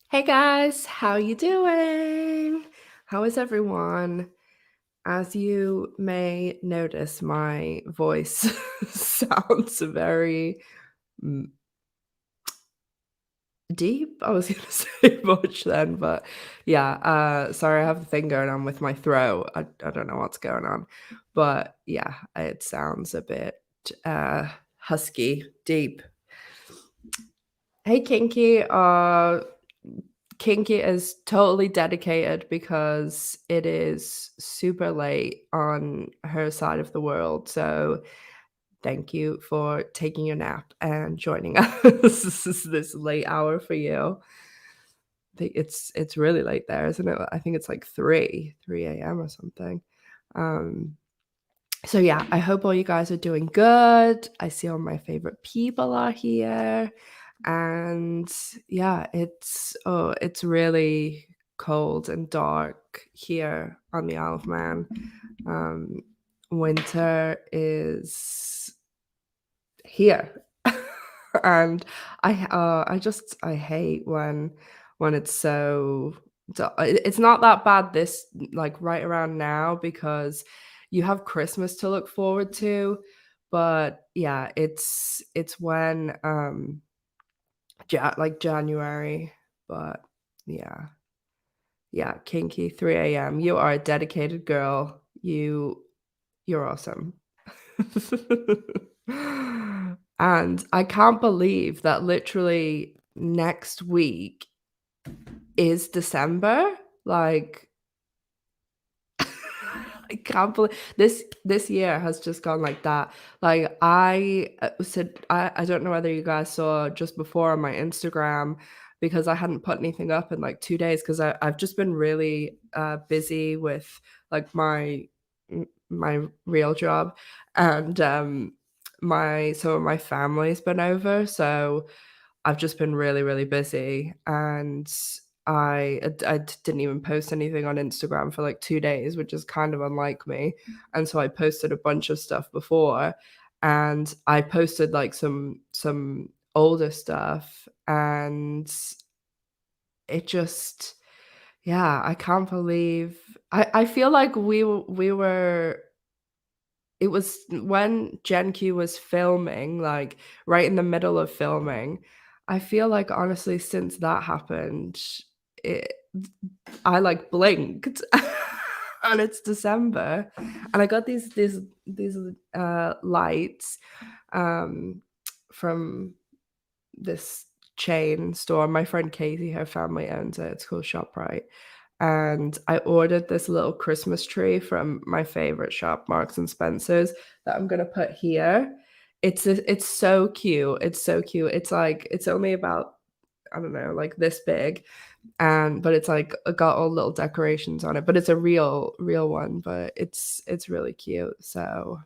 Hey guys, how you doing? How is everyone? As you may notice, my voice sounds very mm, deep. I was gonna say much then, but yeah, sorry, I have a thing going on with my throat. I don't know what's going on. But yeah, it sounds a bit husky, deep. Hey Kinky, Kinky is totally dedicated because it is super late on her side of the world. So thank you for taking your nap and joining us this late hour for you. It's really late there, isn't it? I think it's like 3 a.m. or something. Um, so yeah, I hope all you guys are doing good. I see all my favorite people are here. And yeah, it's really cold and dark here on the Isle of Man. Um, Winter is here. And I hate when it's so it's not that bad this like right around now because you have Christmas to look forward to, but yeah, it's when like January, but yeah. Yeah, kinky 3 a.m. You are a dedicated girl. You're awesome. And I can't believe that literally next week is December. Like, I can't believe this year has just gone like that. Like, I don't know whether you guys saw just before on my Instagram because I hadn't put anything up in like 2 days because I've just been really busy with like my real job and my family's been over, so I've just been really, really busy, and I didn't even post anything on Instagram for like 2 days, which is kind of unlike me. And so I posted a bunch of stuff before, and I posted like some older stuff, and it just yeah, I can't believe I feel like we were it was when Gen Q was filming, like, right in the middle of filming. I feel like, honestly, since that happened, it I, like, blinked, and it's December, and I got these lights, um, from this chain store. My friend Katie, her family owns it. It's called ShopRite, and I ordered this little Christmas tree from my favorite shop, Marks& and Spencer's, that I'm gonna put here. It's so cute, it's so cute. It's like it's only about, I don't know, like this big, and but it's like got all little decorations on it, but it's a real one, but it's really cute. So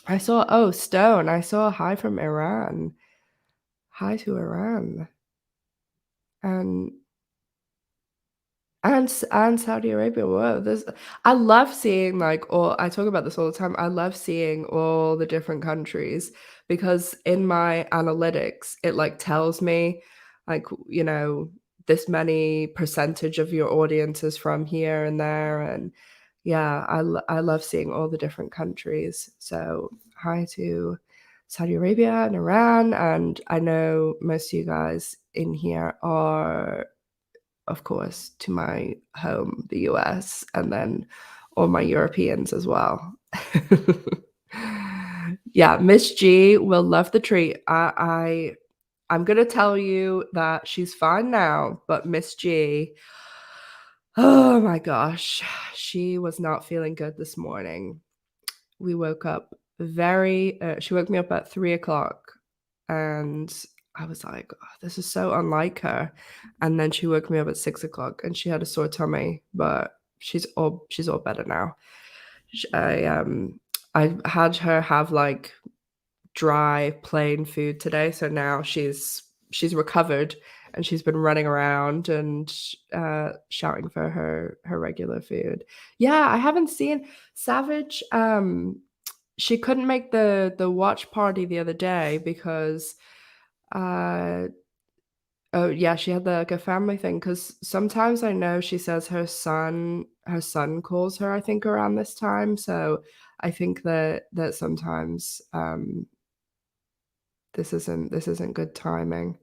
I saw Stone, I saw a hi from Iran. Hi to Iran. And and Saudi Arabia. Whoa, this I love seeing like all I talk about this all the time. I love seeing all the different countries because in my analytics, it like tells me like, this many percentage of your audience is from here and there. And yeah, I love seeing all the different countries. So hi to Saudi Arabia and Iran. And I know most of you guys in here are, of course, to my home, the US, and then all my Europeans as well. Yeah, Miss G will love the treat. I'm gonna tell you that she's fine now, but Miss G, oh my gosh, she was not feeling good this morning. We woke up she woke me up at 3 o'clock, and I was like, "Oh, this is so unlike her." And then she woke me up at 6 o'clock, and she had a sore tummy, but she's all better now. Sh I had her have, like, dry, plain food today, so now she's recovered, and she's been running around and, shouting for her regular food. Yeah, I haven't seen Savage, she couldn't make the watch party the other day because, uh, Oh, yeah, she had, like, a family thing because sometimes I know she says her son calls her, I think, around this time, so I think that sometimes, this isn't good timing.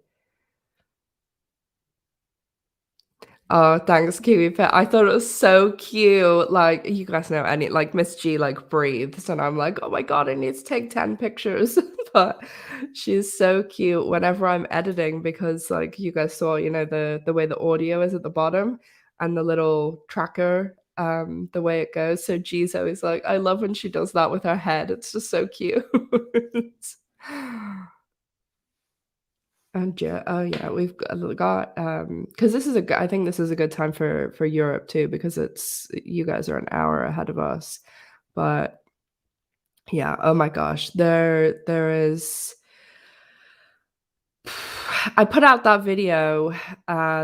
Oh, thanks, Kiwi Pet. I thought it was so cute. Like, you guys know any like Miss G like breathes, and I'm like, oh my god, I need to take 10 pictures. But she's so cute whenever I'm editing because like you guys saw, the way the audio is at the bottom and the little tracker, the way it goes. So G's always like, I love when she does that with her head. It's just so cute. And yeah, oh yeah, we've got because this is I think this is a good time for Europe too because it's you guys are an hour ahead of us. But yeah, oh my gosh, there is I put out that video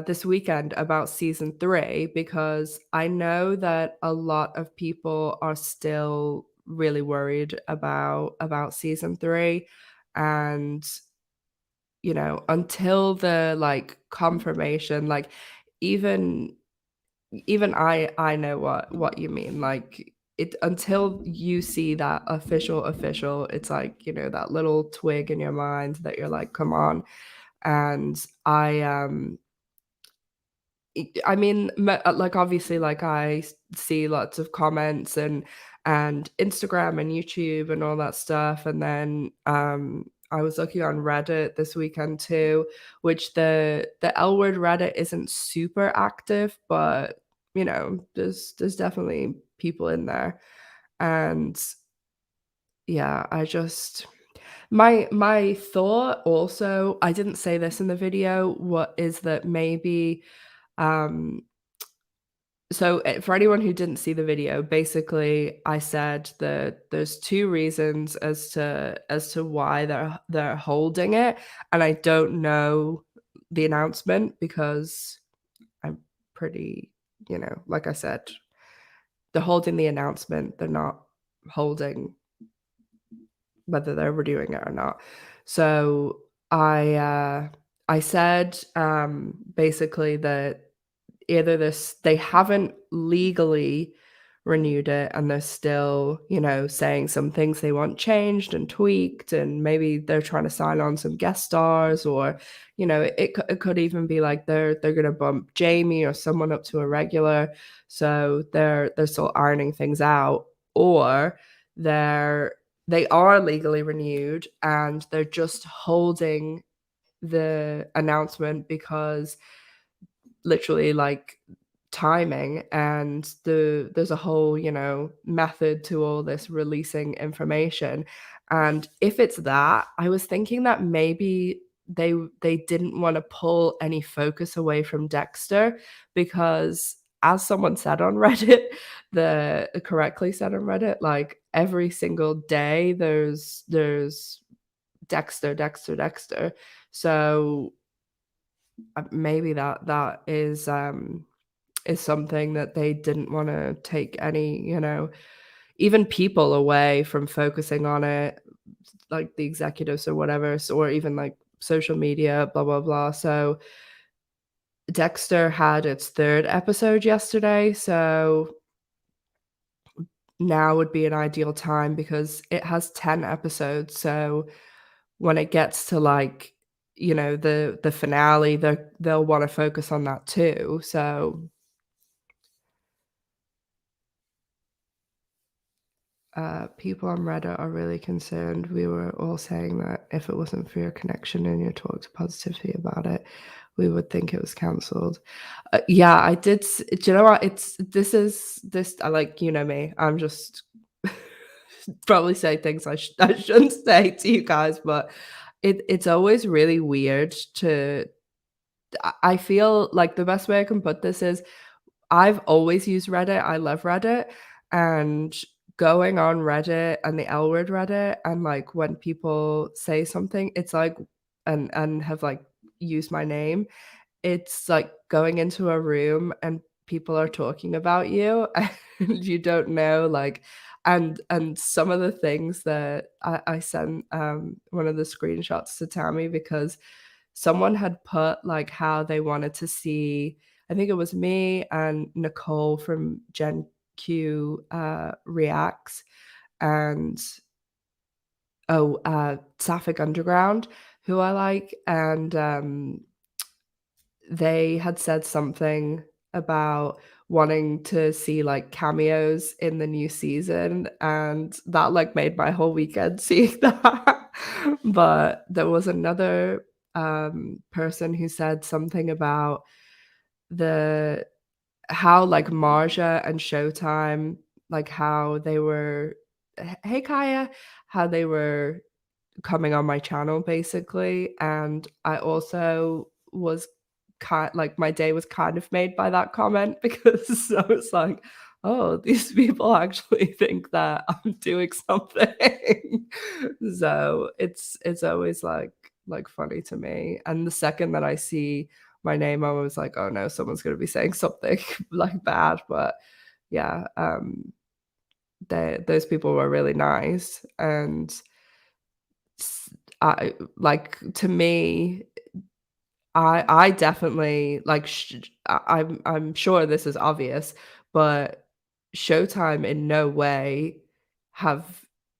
this weekend about season 3 because I know that a lot of people are still really worried about season 3 and until the, like, confirmation, like, even even I know what you mean, like, it until you see that official, it's like, that little twig in your mind that you're like, "Come on." And I mean, like, obviously, like, see lots of comments and Instagram and YouTube and all that stuff, and then, I was looking on Reddit this weekend too, which the L Word Reddit isn't super active, but, there's definitely people in there, and, yeah, my thought also I didn't say this in the video, what is that maybe, um so, for anyone who didn't see the video, basically, I said that there's 2 reasons as to why they're holding it, and I don't know the announcement because I'm pretty like I said, they're holding the announcement, they're not holding whether they're renewing it or not. So, I said, basically that either they haven't legally renewed it and they're still, saying some things they want changed and tweaked, and maybe they're trying to sign on some guest stars, or, it could even be like they're gonna bump Jamie or someone up to a regular, so they're still ironing things out, or they are legally renewed and they're just holding the announcement because literally like timing and there's a whole method to all this releasing information, and if it's that, I was thinking that maybe they didn't want to pull any focus away from Dexter because as someone said on Reddit, the correctly said on Reddit, like every single day there's Dexter, so maybe that is something that they didn't wanna take any, even people away from focusing on it, like the executives or whatever, or even, like, social media, blah, blah, blah, so Dexter had its 3rd episode yesterday, so now would be an ideal time because it has 10 episodes, so when it gets to, like, the finale, they'll wanna focus on that too, so people on Reddit are really concerned. We were all saying that if it wasn't for your connection and your talk to positivity about it, we would think it was cancelled. Yeah, I did. Do you know what? This. I like me. I'm just probably say things I shouldn't say to you guys, but it's always really weird to. I feel like the best way I can put this is I've always used Reddit, I love Reddit, and going on Reddit and the L word Reddit and, like, when people say something, it's like and have, like, used my name, it's like going into a room and people are talking about you and you don't know, like, and some of the things that I sent, one of the screenshots to Tammy because someone had put, like, how they wanted to see, I think it was me and Nicole from Gen Q, reacts, and Sapphic Underground, who I like, and, they had said something about wanting to see, like, cameos in the new season, and that, like, made my whole weekend seeing that. But there was another, person who said something about the how, like, Marja and Showtime, like, how they were "Hey, Kaya," how they were coming on my channel basically, and I also was like, my day was kind of made by that comment because I was like, "Oh, these people actually think that I'm doing something." So, it's always, like, funny to me, and the second that I see my name, I was like, "Oh, no, someone's gonna be saying something, like, bad," but yeah, those people were really nice, and S I like, to me, I definitely, like, I'm sure this is obvious, but Showtime in no way have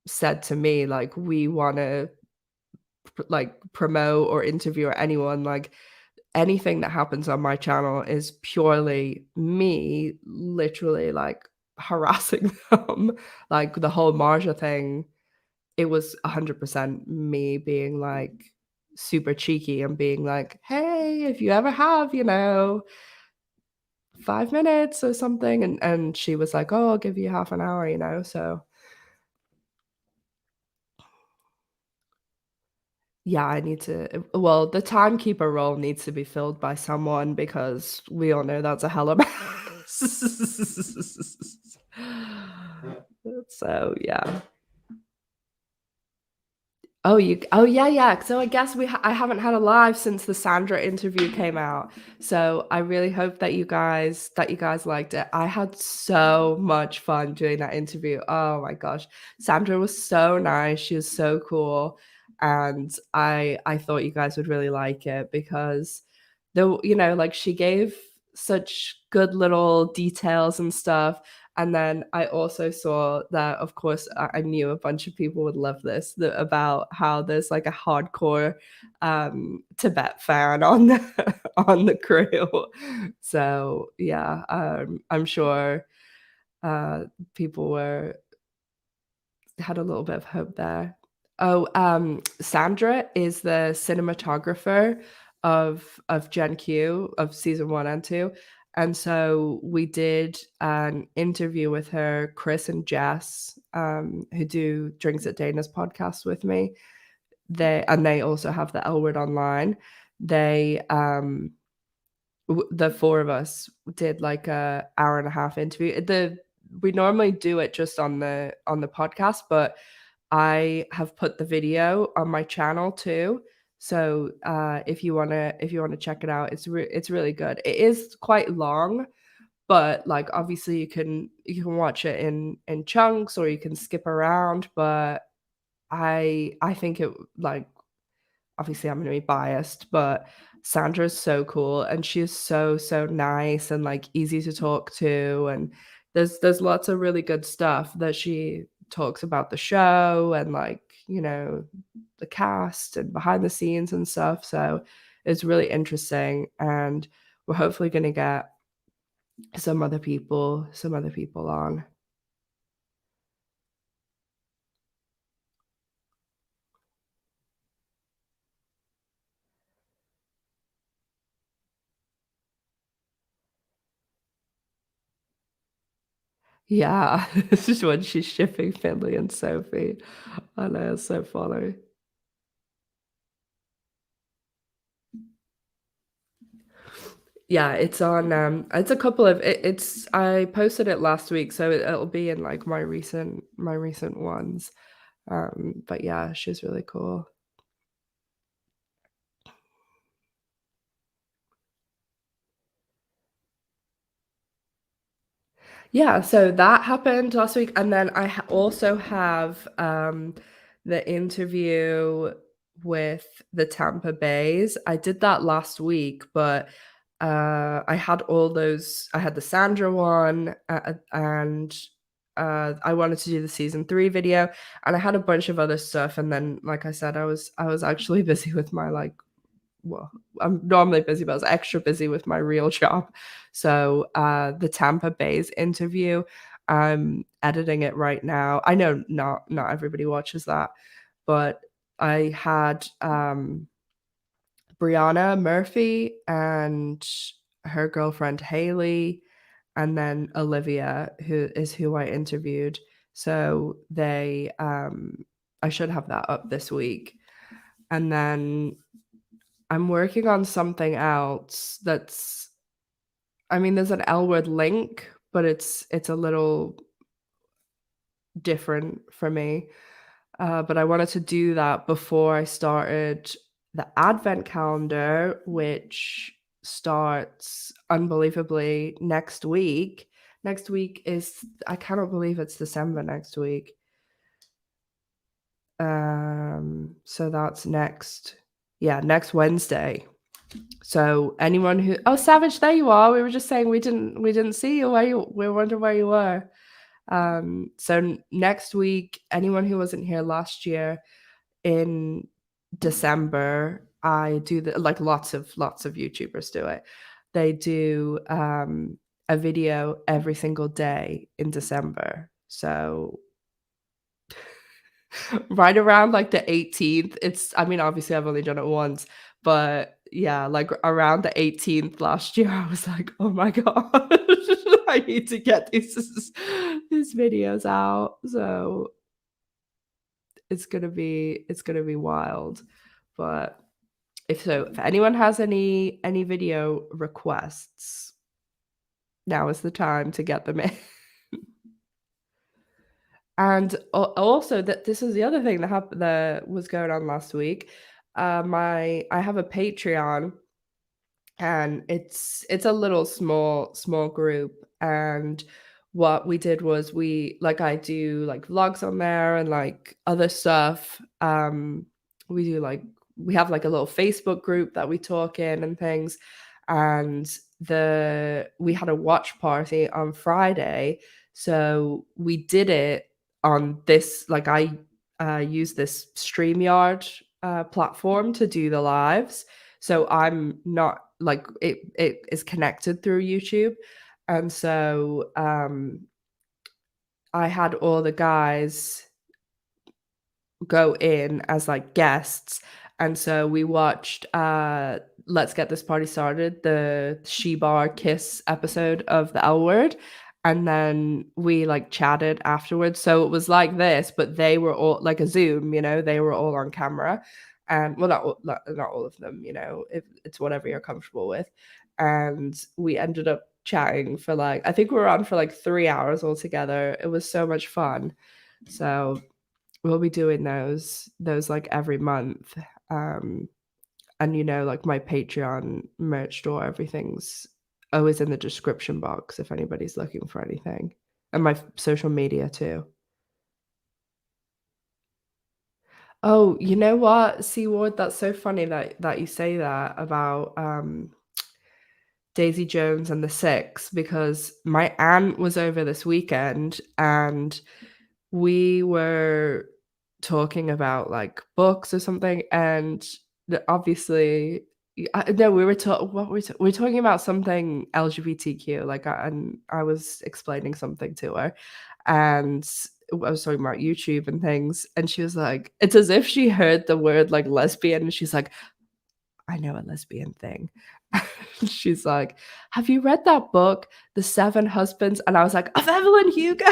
said to me, like, "We wanna, like, promote or interview or anyone," like, anything that happens on my channel is purely me literally, like, harassing them. Like, the whole Marja thing, it was 100% me being, like, super cheeky and being like, "Hey, if you ever have, 5 minutes or something," and she was like, "Oh, I'll give you half an hour," so yeah, I need to well, the timekeeper role needs to be filled by someone because we all know that's a hella mess. So, yeah. Oh, yeah, yeah. So I guess I haven't had a live since the Sandra interview came out. So I really hope that you guys liked it. I had so much fun doing that interview. Oh my gosh. Sandra was so nice. She was so cool. And I thought you guys would really like it because like, she gave such good little details and stuff, and then I also saw that, of course, I knew a bunch of people would love this, about how there's, like, a hardcore, Tibet fan on the on the crew. So, yeah, I'm sure, uh, people had a little bit of hope there. Oh, Sandra is the cinematographer of Gen Q, of season 1 and 2, and so we did an interview with her, Chris and Jess, who do Drinks at Dana's podcast with me. They also have the L Word Online. They, the 4 of us did, like, a hour and a half interview. We normally do it just on the podcast, but I have put the video on my channel too. So, if you wanna check it out, it's really good. It is quite long, but, like, obviously you can watch it in chunks or you can skip around, but I think it, like, obviously I'm gonna be biased, but Sandra's so cool and she is so, so nice and, like, easy to talk to, and there's lots of really good stuff that she talks about the show and, like, the cast and behind the scenes and stuff, so it's really interesting, and we're hopefully gonna get some other people on. Yeah, this is when she's shipping Finley and Sophie. I know, it's so funny. Yeah, it's on, it's a couple of it's I posted it last week, so it'll be in, like, my recent ones. But yeah, she's really cool. Yeah, so that happened last week, and then I also have, the interview with the Tampa Baes. I did that last week, but I had all those. I had the Sandra one, and I wanted to do the season 3 video, and I had a bunch of other stuff. And then, like I said, I was actually busy with my well, I'm normally busy, but I was extra busy with my real job. So the Tampa Baes interview, I'm editing it right now. I know not everybody watches that, but I had Brianna Murphy and her girlfriend Haley, and then Olivia, who I interviewed. So I should have that up this week. And then I'm working on something else that's, I mean, there's an L word link, but it's a little different for me. But I wanted to do that before I started the advent calendar, which starts unbelievably next week. Next week is, I cannot believe it's December next week. So that's next Wednesday. So anyone who, oh, Savage, there you are. We were just saying we didn't see you. We wonder where you were. So next week, anyone who wasn't here last year in December, I do like lots of YouTubers do it. They do a video every single day in December. So right around like the 18th, I mean, obviously I've only done it once, but yeah, like around the 18th last year, I was like, oh my god, I need to get these videos out. So it's gonna be wild. But if anyone has any video requests, now is the time to get them in. And also, that this is the other thing that was going on last week. I have a Patreon, and it's a little small group. And what we did was, I do like vlogs on there and like other stuff. We do we have like a little Facebook group that we talk in and things. And we had a watch party on Friday, so we did it on this, like, I use this StreamYard platform to do the lives. So I'm not like, it is connected through YouTube. And so I had all the guys go in as like guests. And so we watched Let's Get This Party Started, the She Bar Kiss episode of the L Word. And then we like chatted afterwards. So it was like this, but they were all like a Zoom, they were all on camera. And well, not all of them, it's whatever you're comfortable with. And we ended up chatting for I think we were on for like 3 hours altogether. It was so much fun. So we'll be doing those like every month. And like my Patreon merch store, everything's always in the description box if anybody's looking for anything. And my social media too. Oh, you know what, C Ward, that's so funny that you say that about Daisy Jones and the Six, because my aunt was over this weekend and we were talking about like books or something, and obviously, no, we were we were talking about something LGBTQ, and I was explaining something to her, and I was talking about YouTube and things, and she was like, it's as if she heard the word like lesbian, and she's like, I know a lesbian thing. She's like, have you read that book, The Seven Husbands? And I was like, of Evelyn Hugo?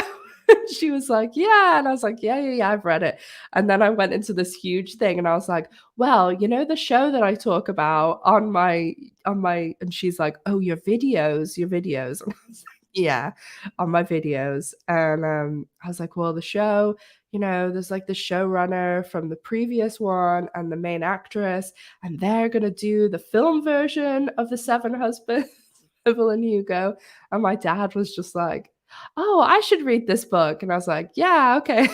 She was like, yeah. And I was like, yeah, I've read it. And then I went into this huge thing, and I was like, well, the show that I talk about on my, and she's like, oh, your videos. And I was like, yeah, on my videos. And I was like, well, the show, there's like the showrunner from the previous one and the main actress, and they're going to do the film version of The Seven Husbands, Evelyn Hugo. And my dad was just like, oh, I should read this book. And I was like, yeah, okay.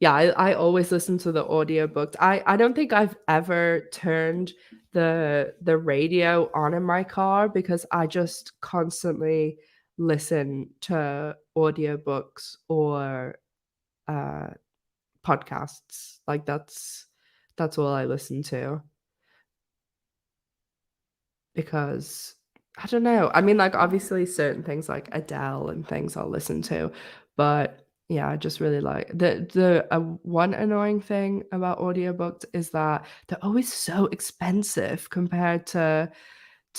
Yeah, I always listen to the audiobooks. I don't think I've ever turned the radio on in my car because I just constantly listen to audiobooks or, uh, podcasts. Like, that's all I listen to because I don't know. I mean, like, obviously certain things like Adele and things I'll listen to, but yeah, I just really like one annoying thing about audiobooks is that they're always so expensive compared to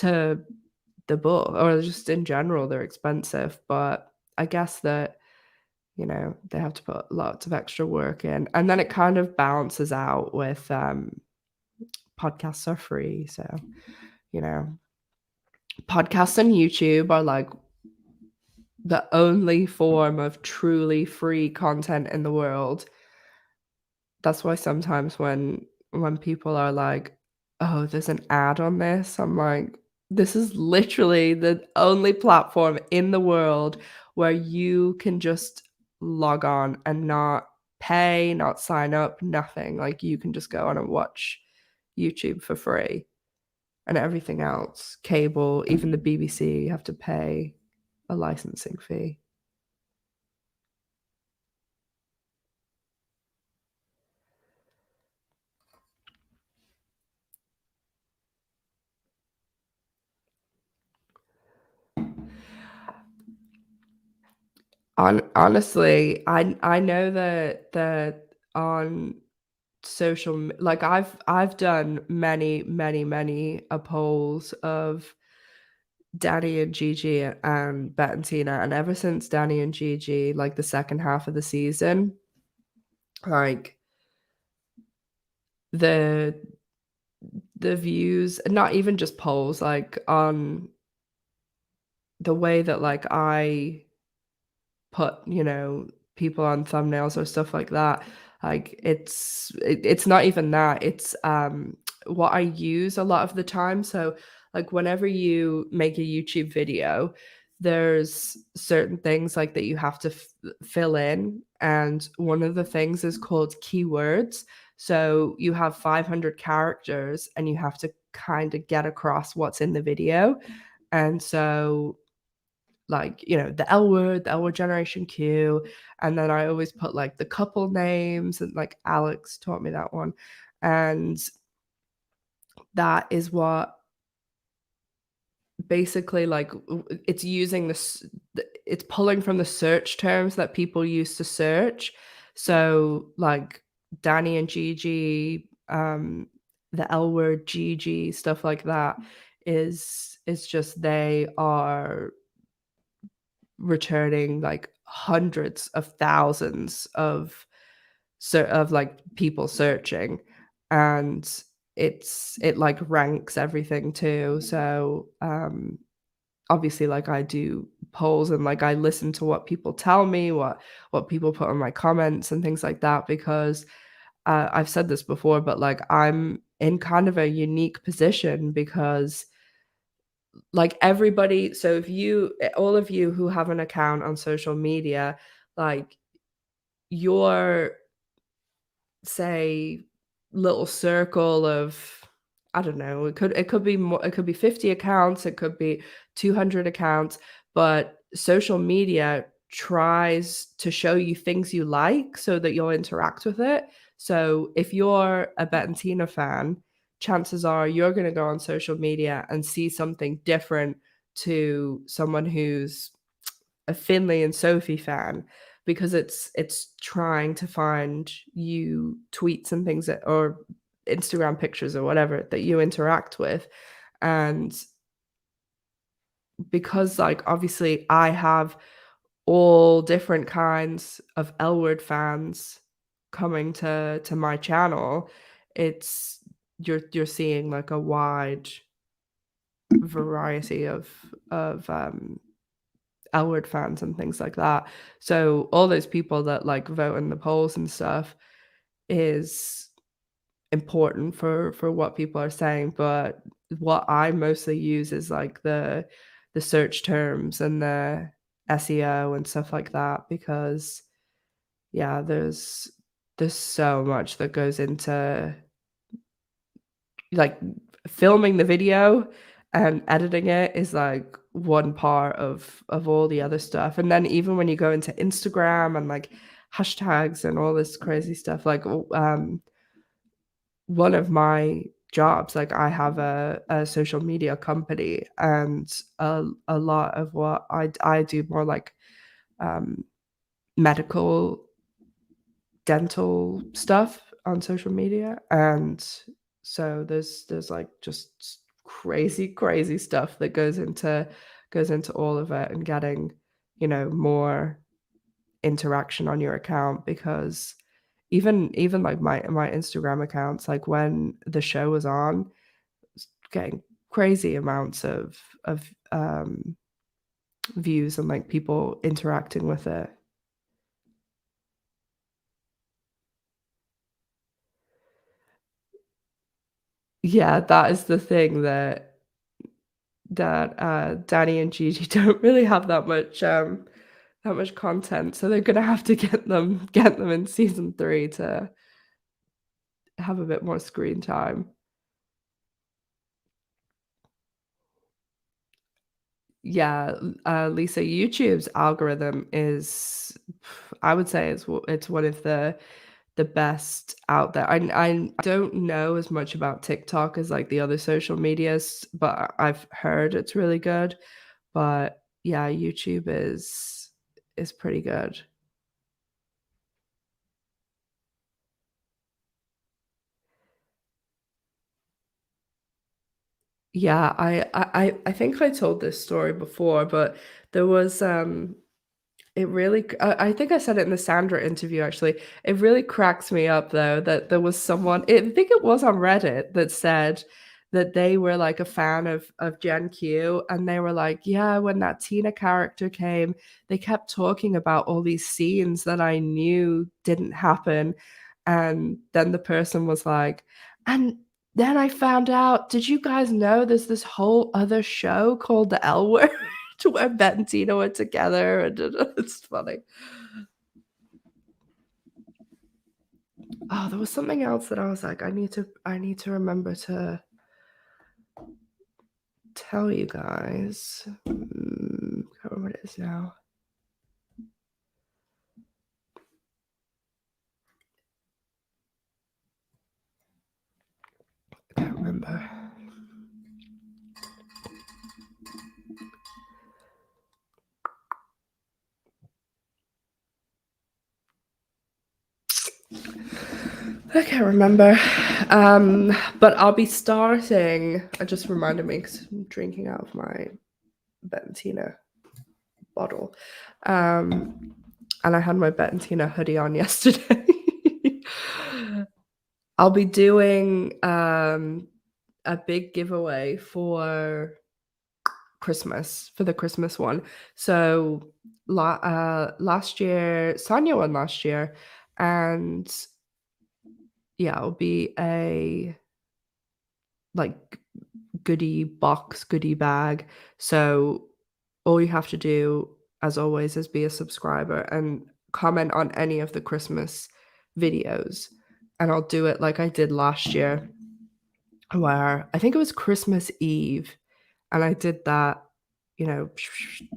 the book, or just in general, they're expensive, but I guess that, they have to put lots of extra work in, and then it kind of balances out with, podcasts are free, so, you know, podcasts and YouTube are, like, the only form of truly free content in the world. That's why sometimes when people are like, "Oh, there's an ad on this," I'm like, "This is literally the only platform in the world where you can just log on and not pay, not sign up, nothing. Like, you can just go on and watch YouTube for free, and everything else, cable, even the BBC, you have to pay a licensing fee." Honestly, I know that on like, I've done many, many, many polls of Danny and Gigi and Bet and Tina, and ever since Danny and Gigi, like, the second half of the season, like, the the views, not even just polls, like, on the way that, like, I put, people on thumbnails or stuff like that. Like, it's not even that, it's, what I use a lot of the time. So, like, whenever you make a YouTube video, there's certain things, like, that you have to fill in, and one of the things is called keywords. So, you have 500 characters, and you have to kinda get across what's in the video, and so, like, the L word, the L word generation Q, and then I always put, like, the couple names, and, like, Alex taught me that one, and that is what basically, like, it's using this, it's pulling from the search terms that people use to search. So, like, Danny and Gigi, the L word, Gigi, stuff like that is just they are returning, like, hundreds of thousands of, like, people searching, and it, like, ranks everything too. So, obviously, like, I do polls, and, like, I listen to what people tell me, what people put on my comments and things like that, because, I've said this before, but, like, I'm in kind of a unique position because, like, everybody, so if all of you who have an account on social media, like, your, say, little circle of, I don't know, it could be more, it could be 50 accounts, it could be 200 accounts, but social media tries to show you things you like so that you'll interact with it. So if you're a Bet and Tina fan, chances are you're gonna go on social media and see something different to someone who's a Finley and Sophie fan, because it's trying to find you tweets and things that, or Instagram pictures or whatever that you interact with. And because, like, obviously I have all different kinds of L Word fans coming to my channel, it's you're seeing, like, a wide variety of L Word fans and things like that. So all those people that, like, vote in the polls and stuff is important for what people are saying, but what I mostly use is, like, the search terms and the SEO and stuff like that, because yeah, there's so much that goes into, like, filming the video and editing it is, like, one part of all the other stuff, and then even when you go into Instagram and, like, hashtags and all this crazy stuff, like, one of my jobs, like, I have a social media company, and a lot of what I do more like, um, medical, dental stuff on social media, and so there's, like, just crazy, crazy stuff that goes into all of it and getting, more interaction on your account because even, like, my Instagram accounts, like, when the show was on, was getting crazy amounts of views and, like, people interacting with it. Yeah, that is the thing that Danny and Gigi don't really have that much content, so they're gonna have to get them in season 3 to have a bit more screen time. Yeah, Lisa, YouTube's algorithm is, I would say it's one of the best out there. I don't know as much about TikTok as, like, the other social medias, but I've heard it's really good. But yeah, YouTube is pretty good. Yeah, I think I told this story before, but there was, it really I think I said it in the Sandra interview, actually. It really cracks me up, though, that there was someone I think it was on Reddit that said that they were, like, a fan of Gen Q, and they were like, "Yeah, when that Tina character came, they kept talking about all these scenes that I knew didn't happen," and then the person was like, "And then I found out, did you guys know there's this whole other show called The L Word?" To where Bet and Tina were together, and it's funny. Oh, there was something else that I was like, I need to remember to tell you guys. Can't remember what it is now. I can't remember. I can't remember. But I'll be starting. It just reminded me because I'm drinking out of my Bentina bottle. And I had my Bentina hoodie on yesterday. I'll be doing a big giveaway for Christmas, for the Christmas one. So last year, Sonia won last year, and yeah, it'll be a like goodie box, goodie bag. So all you have to do, as always, is be a subscriber and comment on any of the Christmas videos. And I'll do it like I did last year, where I think it was Christmas Eve, and I did that,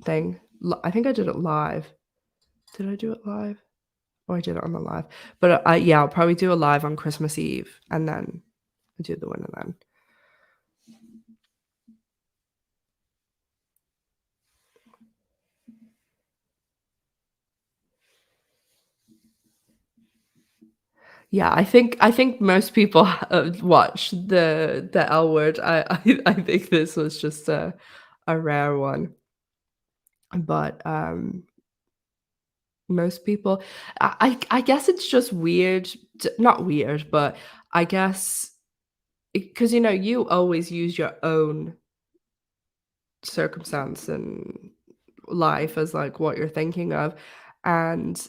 thing. I think I did it live. Did I do it live? Or I did it on the live. But yeah, I'll probably do a live on Christmas Eve, and then I do the winner then. Yeah, I think most people watch the L Word. I think this was just a rare one, but most people, I guess it's just weird, not weird, but I guess because you always use your own circumstance and life as like what you're thinking of, and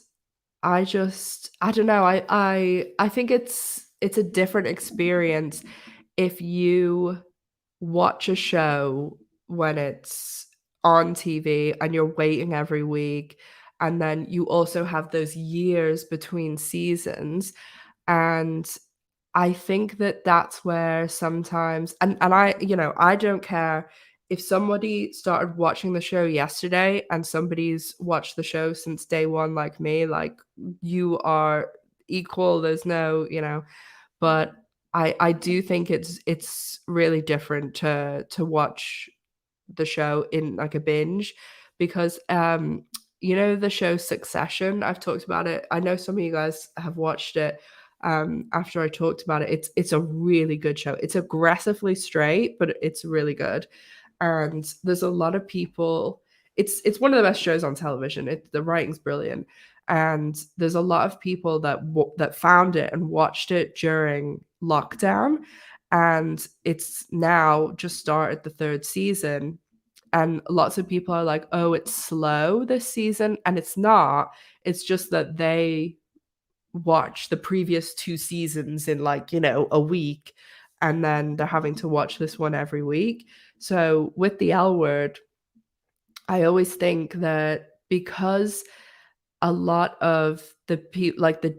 I don't know, I think it's a different experience if you watch a show when it's on TV and you're waiting every week and then you also have those years between seasons, and I think that that's where sometimes, and I, I don't care if somebody started watching the show yesterday and somebody's watched the show since day 1 like me, like, you are equal, there's no, but I do think it's really different to watch the show in, like, a binge because, the show Succession, I've talked about it. I know some of you guys have watched it, after I talked about it. It's a really good show. It's aggressively straight, but it's really good, and there's a lot of people. It's one of the best shows on television. The writing's brilliant, and there's a lot of people that found it and watched it during lockdown, and it's now just started the 3rd season, and lots of people are like, "Oh, it's slow this season," and it's not. It's just that they watch the previous 2 seasons in, like, a week, and then they're having to watch this one every week. So with the L Word, I always think that because a lot of like the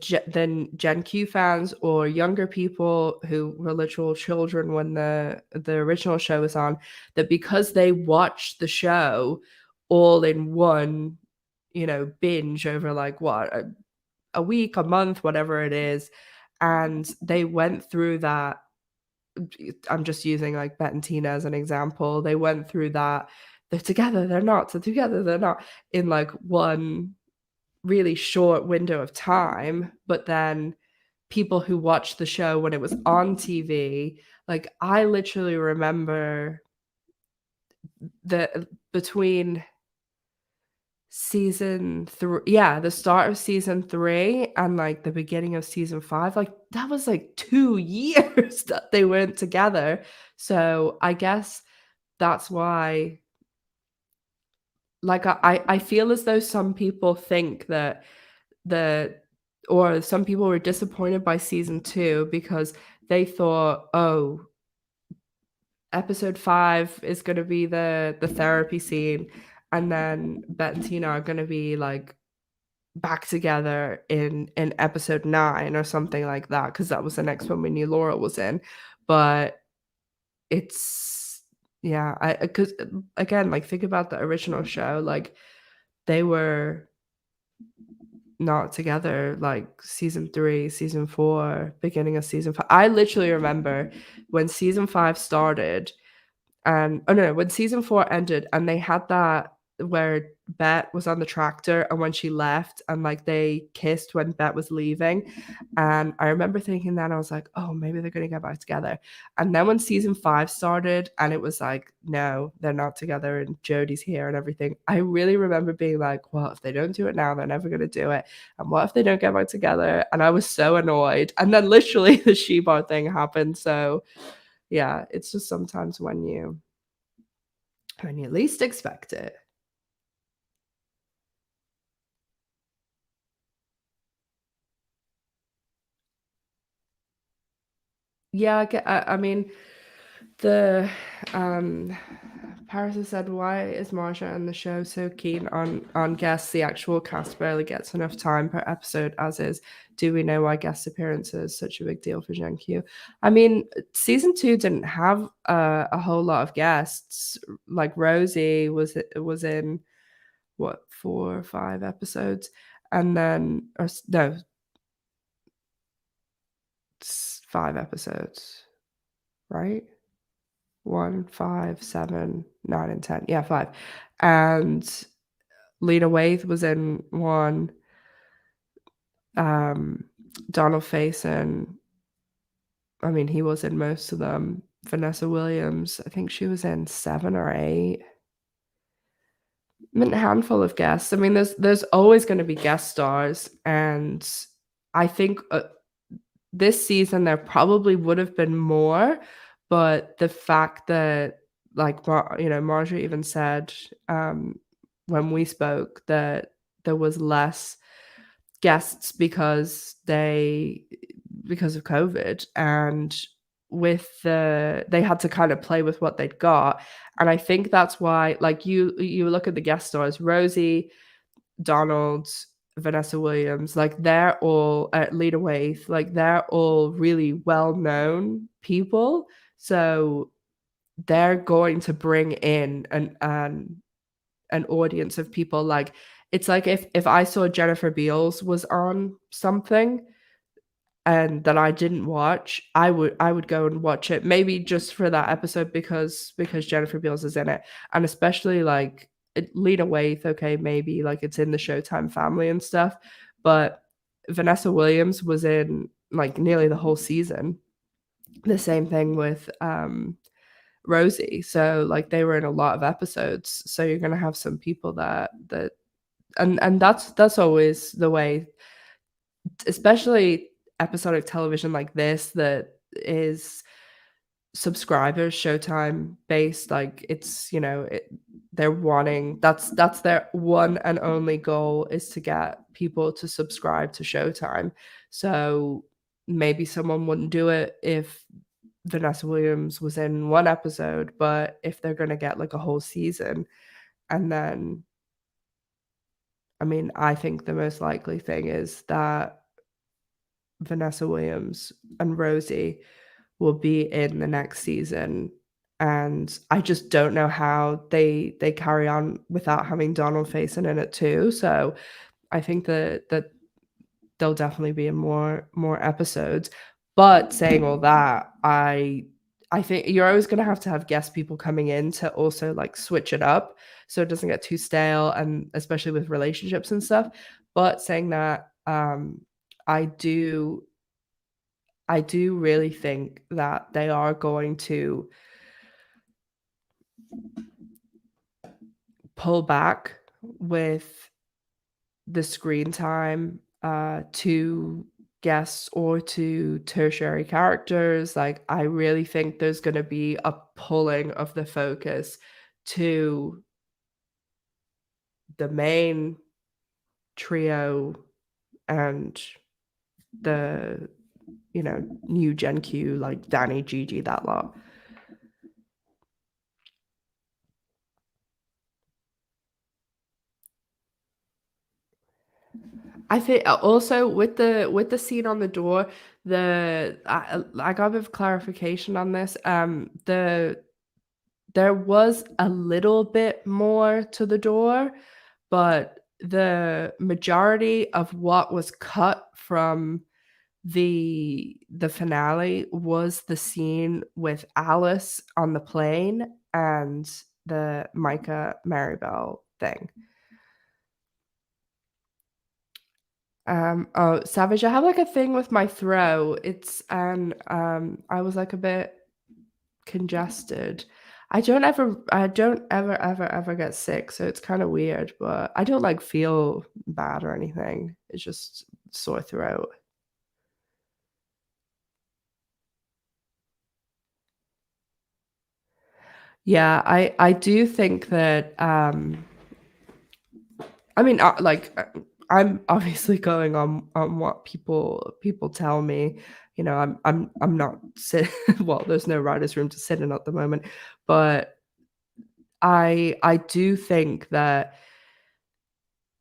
Gen Q fans or younger people who were literal children when the original show was on, that because they watched the show all in one, binge over, like, what, a week, a month, whatever it is, and they went through that. I'm just using, like, Bet and Tina as an example. They went through that. They're together, they're not. So together, they're not, in, like, one really short window of time. But then people who watched the show when it was on TV, like, I literally remember the between season 3, yeah, the start of season 3 and, like, the beginning of season 5, like, that was, like, 2 years that they weren't together. So I guess that's why, like, I feel as though some people think that the or some people were disappointed by season 2 because they thought, "Oh, episode 5 is gonna be the therapy scene, and then Bet and Tina are gonna be, like, back together in episode 9," or something like that, because that was the next one we knew Laurel was in. But it's yeah, I because again, like, think about the original show, like, they were not together, like, season 3, season 4, beginning of season 5. I literally remember when season 5 started, and oh, no, when season 4 ended and they had that where Bet was on the tractor and when she left and, like, they kissed when Bet was leaving, and I remember thinking that, I was like, "Oh, maybe they're gonna get back together." And then when season 5 started and it was like, "No, they're not together and Jodie's here and everything," I really remember being like, "Well, if they don't do it now, they're never gonna do it, and what if they don't get back together?" And I was so annoyed, and then literally the She-Bar thing happened. So yeah, it's just sometimes when you least expect it. Yeah, I mean, the um Paris has said, "Why is Marja and the show so keen on guests? The actual cast barely gets enough time per episode as is. Do we know why guest appearances is such a big deal for Gen Q?" I mean, season 2 didn't have a whole lot of guests. Like, Rosie was in what, 4 or 5 episodes, and then, no, 5 episodes, right? 1, 5, 7, 9, and 10. Yeah, 5. And Lena Waithe was in 1. Um, Donald Faison, I mean, he was in most of them. Vanessa Williams, I think she was in 7 or 8. I mean, a handful of guests. I mean, there's always gonna be guest stars, and I think, this season there probably would have been more, but the fact that, like, Marjorie even said, when we spoke, that there was less guests because of COVID, and they had to kind of play with what they'd got, and I think that's why, like, you look at the guest stars, Rosie Donald, Vanessa Williams, like they're all Lena Waithe, like they're all really well-known people. So they're going to bring in an audience of people. Like it's like if I saw Jennifer Beals was on something and that I didn't watch, I would go and watch it, maybe just for that episode because Jennifer Beals is in it, and especially like Lena Waithe. Okay, maybe like it's in the Showtime family and stuff, but Vanessa Williams was in like nearly the whole season. The same thing with Rosie. So like they were in a lot of episodes. So you're gonna have some people that and that's always the way, especially episodic television like this that is subscribers Showtime based. Like it's, they're wanting, that's their one and only goal, is to get people to subscribe to Showtime. So maybe someone wouldn't do it if Vanessa Williams was in one episode, but if they're going to get like a whole season, and then I mean, I think the most likely thing is that Vanessa Williams and Rosie will be in the next season, and I just don't know how they carry on without having Donald Faison in it too. So I think that there'll definitely be in more episodes. But saying all that, I think you're always going to have guest people coming in to also like switch it up so it doesn't get too stale, and especially with relationships and stuff. But saying that, I do I do really think that they are going to pull back with the screen time to guests or to tertiary characters. Like, I really think there's going to be a pulling of the focus to the main trio and the, new Gen Q, like Danny, Gigi, that lot. I think also with the scene on the door, I got a bit of clarification on this. There was a little bit more to the door, but the majority of what was cut from the finale was the scene with Alice on the plane and the Micah Maribel thing. Oh, Savage, I have like a thing with my throat. It's and I was like a bit congested. I don't ever get sick, so it's kind of weird, but I don't like feel bad or anything. It's just sore throat. Yeah, I do think that I mean, I'm obviously going on what people tell me. I'm not sit well, there's no writer's room to sit in at the moment, but I do think that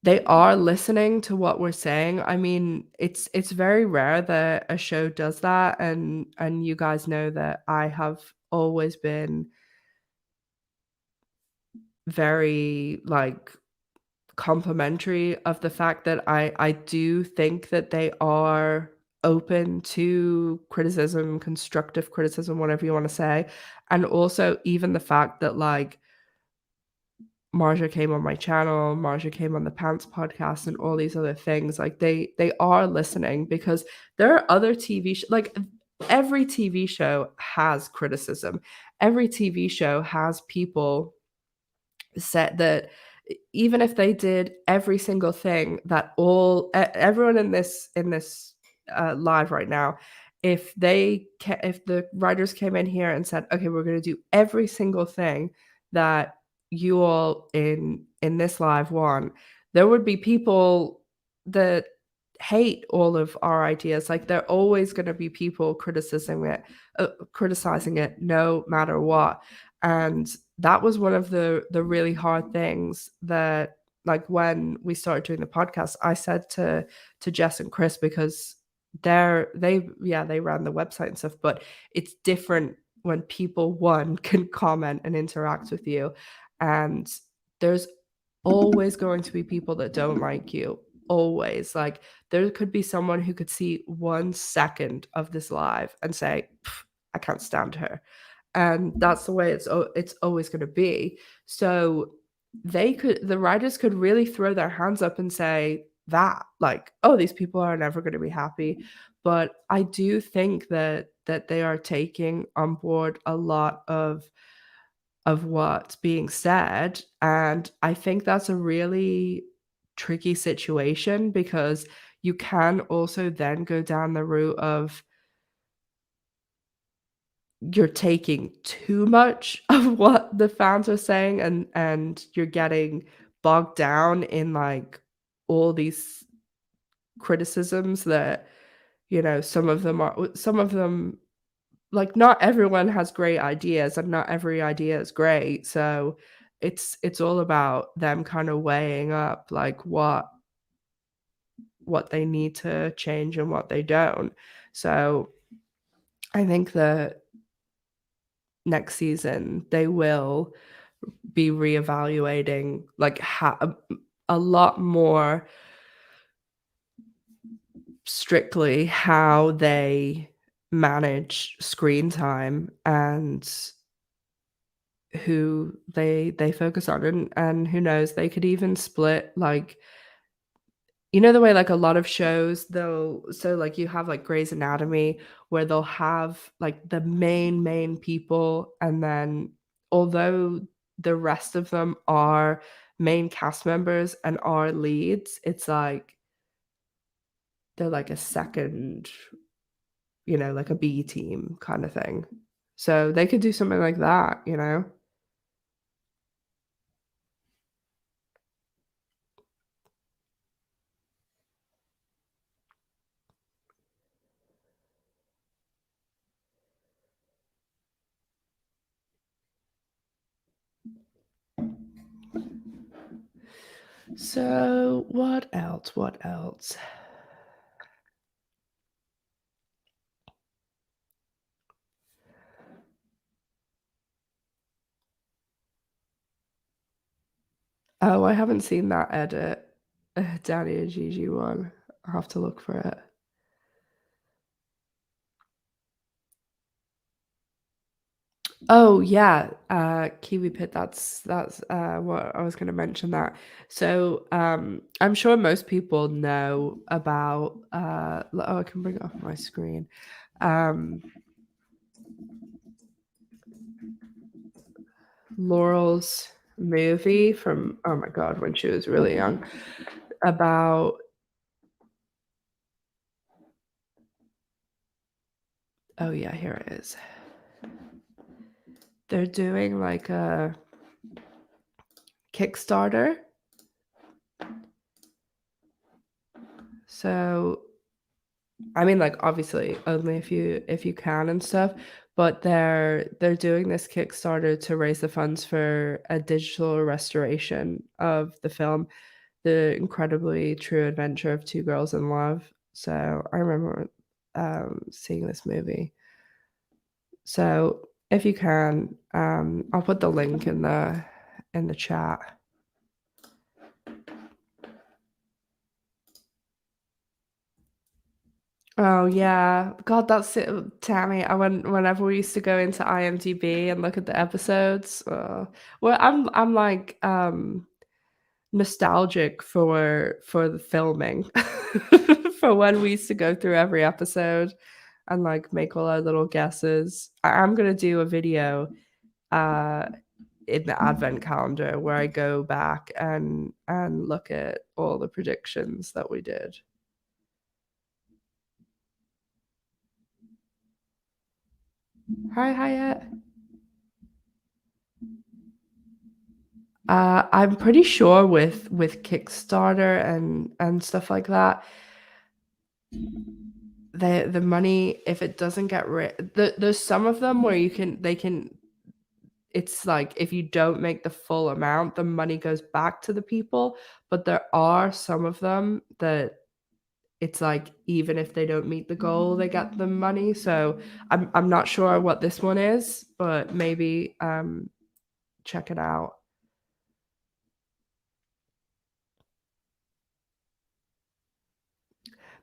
they are listening to what we're saying. I mean, it's very rare that a show does that, and you guys know that I have always been very like complimentary of the fact that I do think that they are open to criticism, constructive criticism, whatever you want to say. And also even the fact that like Marja came on my channel, Marja came on the Pants podcast and all these other things, like they are listening, because there are other like every TV show has criticism. Every TV show has people said that even if they did every single thing that everyone in this live right now, if if the writers came in here and said, okay, we're going to do every single thing that you all in this live want, there would be people that hate all of our ideas. Like, there are always going to be people criticizing it no matter what. And that was one of the really hard things that like when we started doing the podcast, I said to Jess and Chris, because they ran the website and stuff, but it's different when people, one, can comment and interact with you, and there's always going to be people that don't like you. Always. Like, there could be someone who could see 1 second of this live and say, I can't stand her. And that's the way it's always going to be. So the writers could really throw their hands up and say that, like, oh, these people are never going to be happy. But I do think that they are taking on board a lot of what's being said, and I think that's a really tricky situation, because you can also then go down the route of you're taking too much of what the fans are saying, and you're getting bogged down in, like, all these criticisms that, some of them, like, not everyone has great ideas, and not every idea is great, so it's all about them kinda weighing up, like, what they need to change and what they don't. So, I think that next season, they will be reevaluating, like, a lot more strictly how they manage screen time and who they focus on, and who knows, they could even split, like, the way, like, a lot of shows, like, you have, like, Grey's Anatomy, where they'll have, like, the main people, and then, although the rest of them are main cast members and are leads, it's like they're like a second, like a B team kinda thing. So, they could do something like that? So, what else? What else? Oh, I haven't seen that edit, Danny and Gigi one. I'll have to look for it. Oh, yeah, Kiwi Pit, that's what I was gonna mention that. So, I'm sure most people know about, oh, I can bring it up on my screen. Um, Laurel's movie from, oh my god, when she was really young, about, oh yeah, here it is. They're doing, like, a Kickstarter. So, I mean, like, obviously, only if you can and stuff, but they're doing this Kickstarter to raise the funds for a digital restoration of the film, The Incredibly True Adventure of Two Girls in Love. So, I remember, seeing this movie. So, if you can, I'll put the link in the chat. Oh, yeah. God, that's it, Tammy. Whenever we used to go into IMDb and look at the episodes, well, I'm like, nostalgic for the filming, for when we used to go through every episode and, like, make all our little guesses. I'm gonna do a video, uh, in the advent calendar where I go back and look at all the predictions that we did. Hi, Hyatt. I'm pretty sure with Kickstarter and stuff like that, the money, if it doesn't get there's some of them where they can it's like if you don't make the full amount, the money goes back to the people, but there are some of them that it's like even if they don't meet the goal, they get the money. So I'm not sure what this one is, but maybe check it out.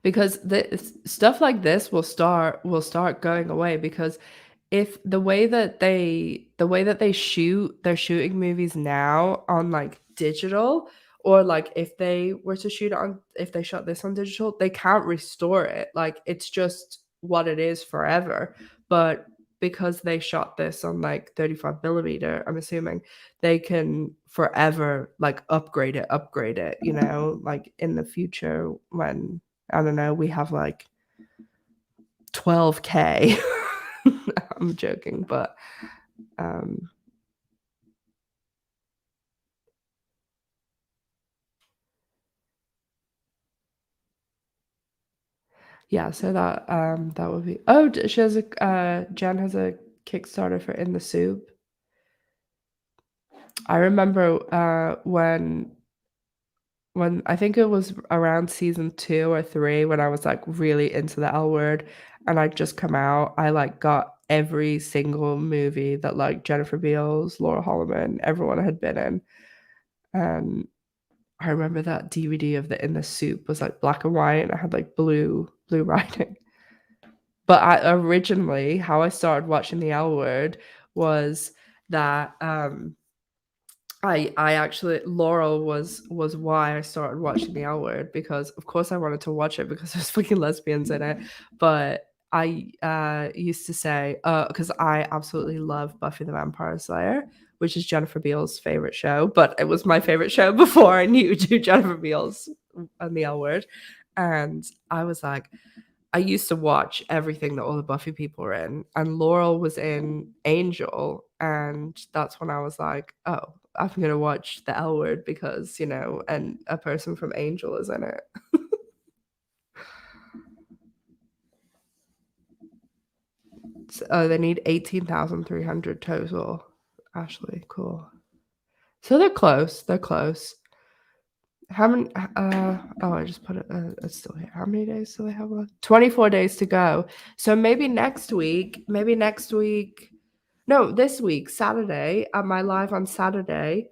Because this stuff like this will start going away because if the way that they shoot, they're shooting movies now on like digital, or like if they were to shoot it on, if they shot this on digital, they can't restore it. Like it's just what it is forever. But because they shot this on like 35 millimeter, I'm assuming they can forever like upgrade it, like in the future when, I don't know, we have like 12K. I'm joking, but um yeah, so that would be, oh, she has a Jen has a Kickstarter for In the Soup. I remember when I think it was around season 2 or 3 when I was like really into the L Word and I'd just come out, I like got every single movie that like Jennifer Beals, Laurel Holloman, everyone had been in. And I remember that DVD of the In the Soup was like black and white and it had like blue writing. But I originally, how I started watching the L Word was that I actually, Laurel was why I started watching the L Word, because of course I wanted to watch it because there's fucking lesbians in it. But I used to say, because I absolutely love Buffy the Vampire Slayer, which is Jennifer Beals' favorite show, but it was my favorite show before I knew Jennifer Beals and the L Word. And I was like, I used to watch everything that all the Buffy people were in, and Laurel was in Angel, and that's when I was like, "Oh, I'm gonna watch the L Word because and a person from Angel is in it." So, they need 18,300 total. Ashley, cool. So they're close. They're close. How many? Oh, I just put it. It's still here. How many days do they have left? 24 days to go. So maybe next week. Maybe next week. No, this week, Saturday. At my live on Saturday,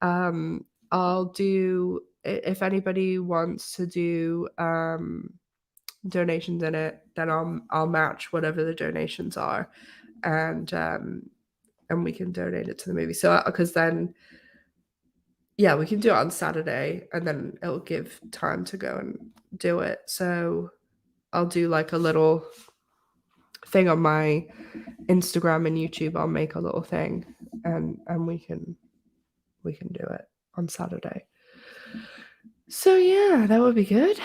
I'll do. If anybody wants to do donations in it, then I'll match whatever the donations are, and we can donate it to the movie. So because then yeah, we can do it on Saturday and then it'll give time to go and do it. So I'll do like a little thing on my Instagram and YouTube. I'll make a little thing and we can do it on Saturday. So yeah, that would be good.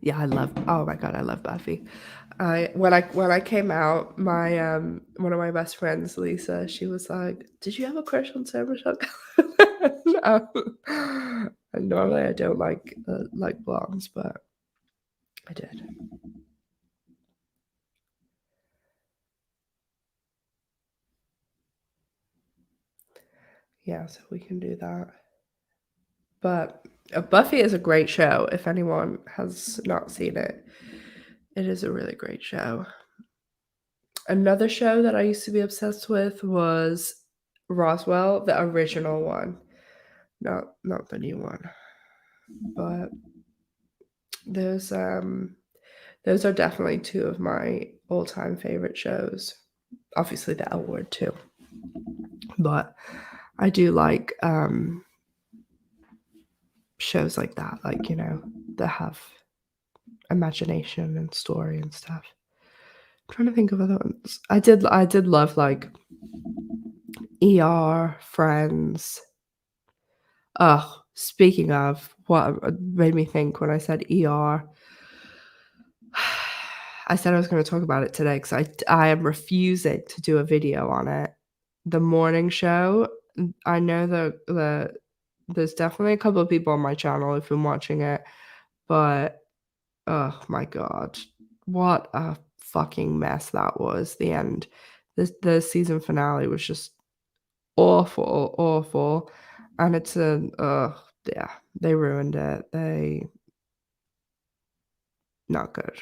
Yeah, oh my god, I love Buffy. When I came out, my one of my best friends, Lisa, she was like, "Did you have a crush on Sarah Michelle Gellar?" And normally I don't like blondes, but I did. Yeah, so we can do that. But Buffy is a great show. If anyone has not seen it, it is a really great show. Another show that I used to be obsessed with was Roswell, the original one, not the new one. But those those are definitely two of my all-time favorite shows. Obviously the L Word too. But I do like shows like that, like, that have imagination and story and stuff. I'm trying to think of other ones. I did love like ER, Friends. Oh, speaking of, what made me think when I said ER, I said I was going to talk about it today because I am refusing to do a video on it. The morning show. I know that there's definitely a couple of people on my channel who've been watching it, but oh my god, what a fucking mess that was. The end. The season finale was just awful, awful, and it's an yeah, they ruined it. They not good.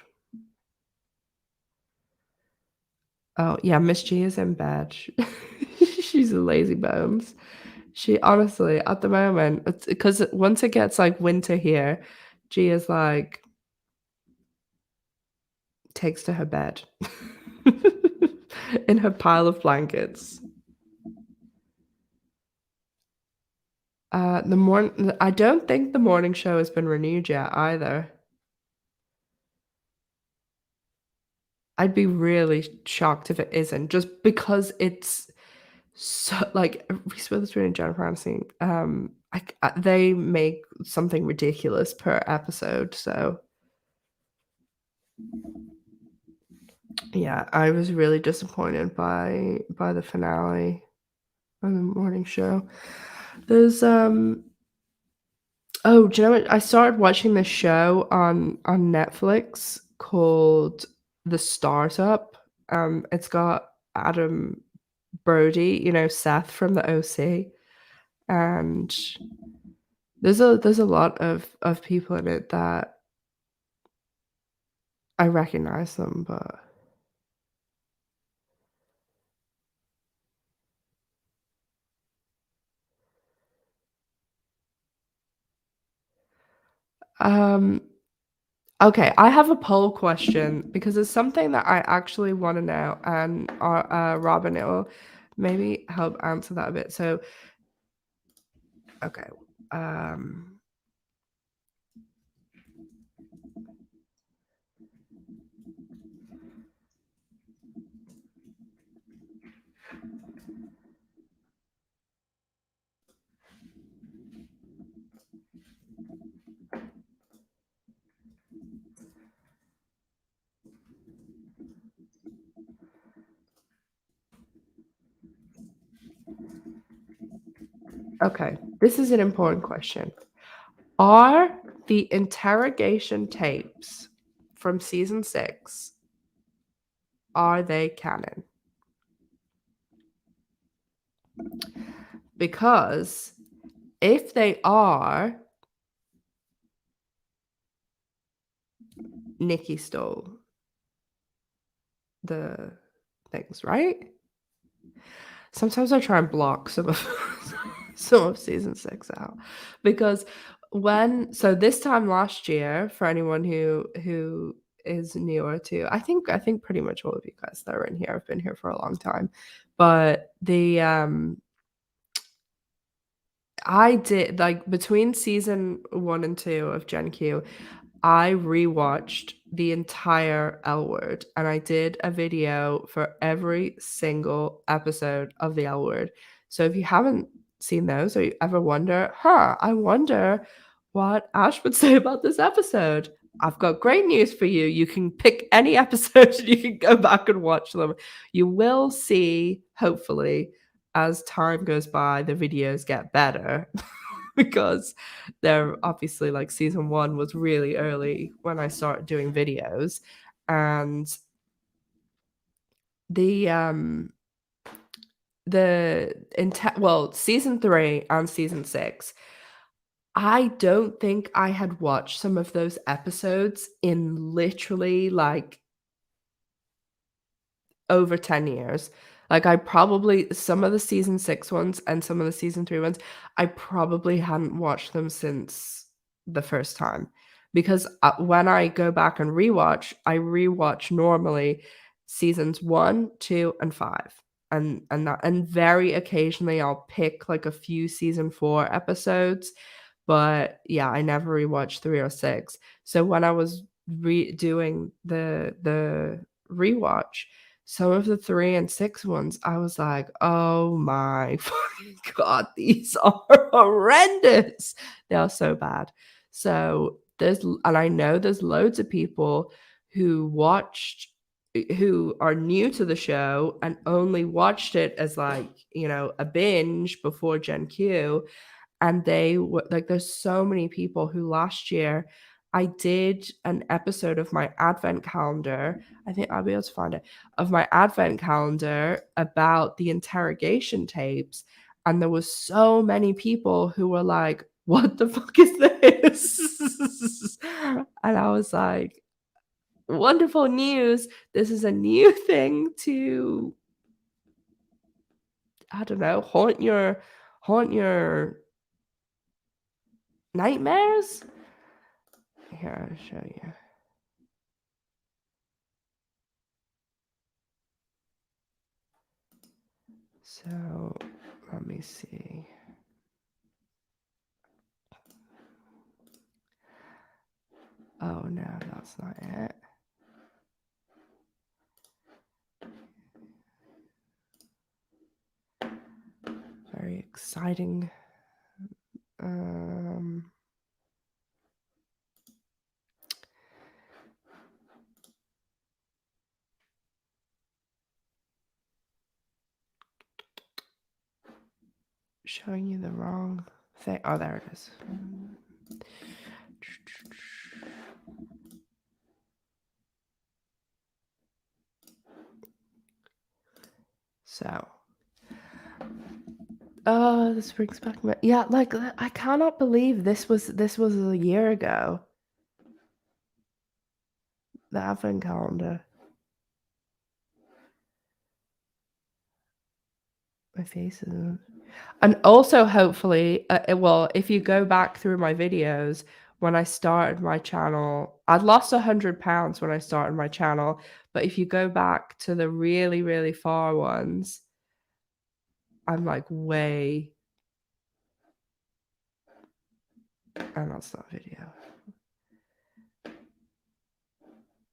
Oh, yeah, Miss G is in bed. She's a lazy bones. She honestly, at the moment, it's because once it gets, like, winter here, G is, like, takes to her bed in her pile of blankets. I don't think the morning show has been renewed yet either. I'd be really shocked if it isn't, just because it's so like, Reese Witherspoon and Jennifer Aniston, they make something ridiculous per episode, so yeah, I was really disappointed by the finale of the morning show. There's, oh, do you know what? I started watching this show on Netflix called The Startup. It's got Adam Brody, you know, Seth from the OC, and there's a lot of people in it that I recognize them, but um, okay, I have a poll question because it's something that I actually want to know, and Robin will maybe help answer that a bit. So, okay, um, okay, this is an important question. Are the interrogation tapes from season 6, are they canon? Because if they are, Nikki stole the things, right? Sometimes I try and block some of some of season 6 out because this time last year, for anyone who is newer to, I think pretty much all of you guys that are in here have been here for a long time. But I did, like, between season 1 and 2 of Gen Q, I rewatched the entire L Word, and I did a video for every single episode of the L Word. So if you haven't seen those, or you ever wonder, I wonder what Ash would say about this episode, I've got great news for you. You can pick any episode and you can go back and watch them. You will see, hopefully, as time goes by, the videos get better. Because they're obviously, like, season 1 was really early when I started doing videos, and the season 3 and season 6, I don't think I had watched some of those episodes in literally, like, over 10 years. Like, I probably, some of the season 6 ones and some of the season 3 ones, I probably hadn't watched them since the first time. Because, when I go back and rewatch, I rewatch normally seasons 1, 2, and 5. And very occasionally I'll pick, like, a few season 4 episodes, but yeah, I never rewatched 3 or 6. So when I was doing the rewatch, some of the 3 and 6 ones, I was like, "Oh my fucking god, these are horrendous." They are so bad. So, and I know there's loads of people who who are new to the show and only watched it as, like, you know, a binge before Gen Q, and they were like, there's so many people who last year I did an episode of my advent calendar. I think I'll be able to find it, of my advent calendar about the interrogation tapes. And there was so many people who were like, what the fuck is this? And I was like, wonderful news. This is a new thing to, I don't know, haunt your nightmares. Here, I'll show you. So let me see. Oh no, that's not it. Very exciting. Showing you the wrong thing. Oh, there it is. So, oh, this brings back my, yeah, like I cannot believe this was a year ago. The advent calendar. My face is, and also hopefully, well, if you go back through my videos when I started my channel, I'd lost 100 pounds when I started my channel, but if you go back to the really, really far ones, I'm like way, and that's not video.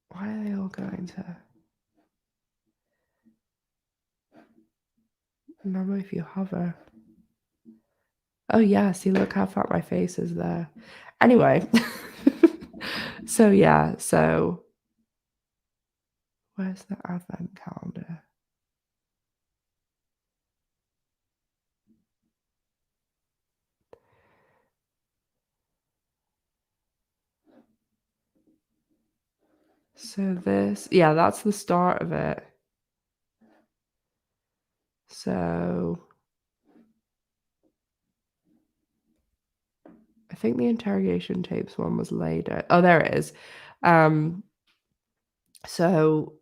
Why are they all going to? Normally, if you hover. Oh, yeah. See, look how fat my face is there. Anyway. So, yeah. So, where's the advent calendar? So, this, yeah, that's the start of it. So, I think the interrogation tapes one was later. Oh, there it is. So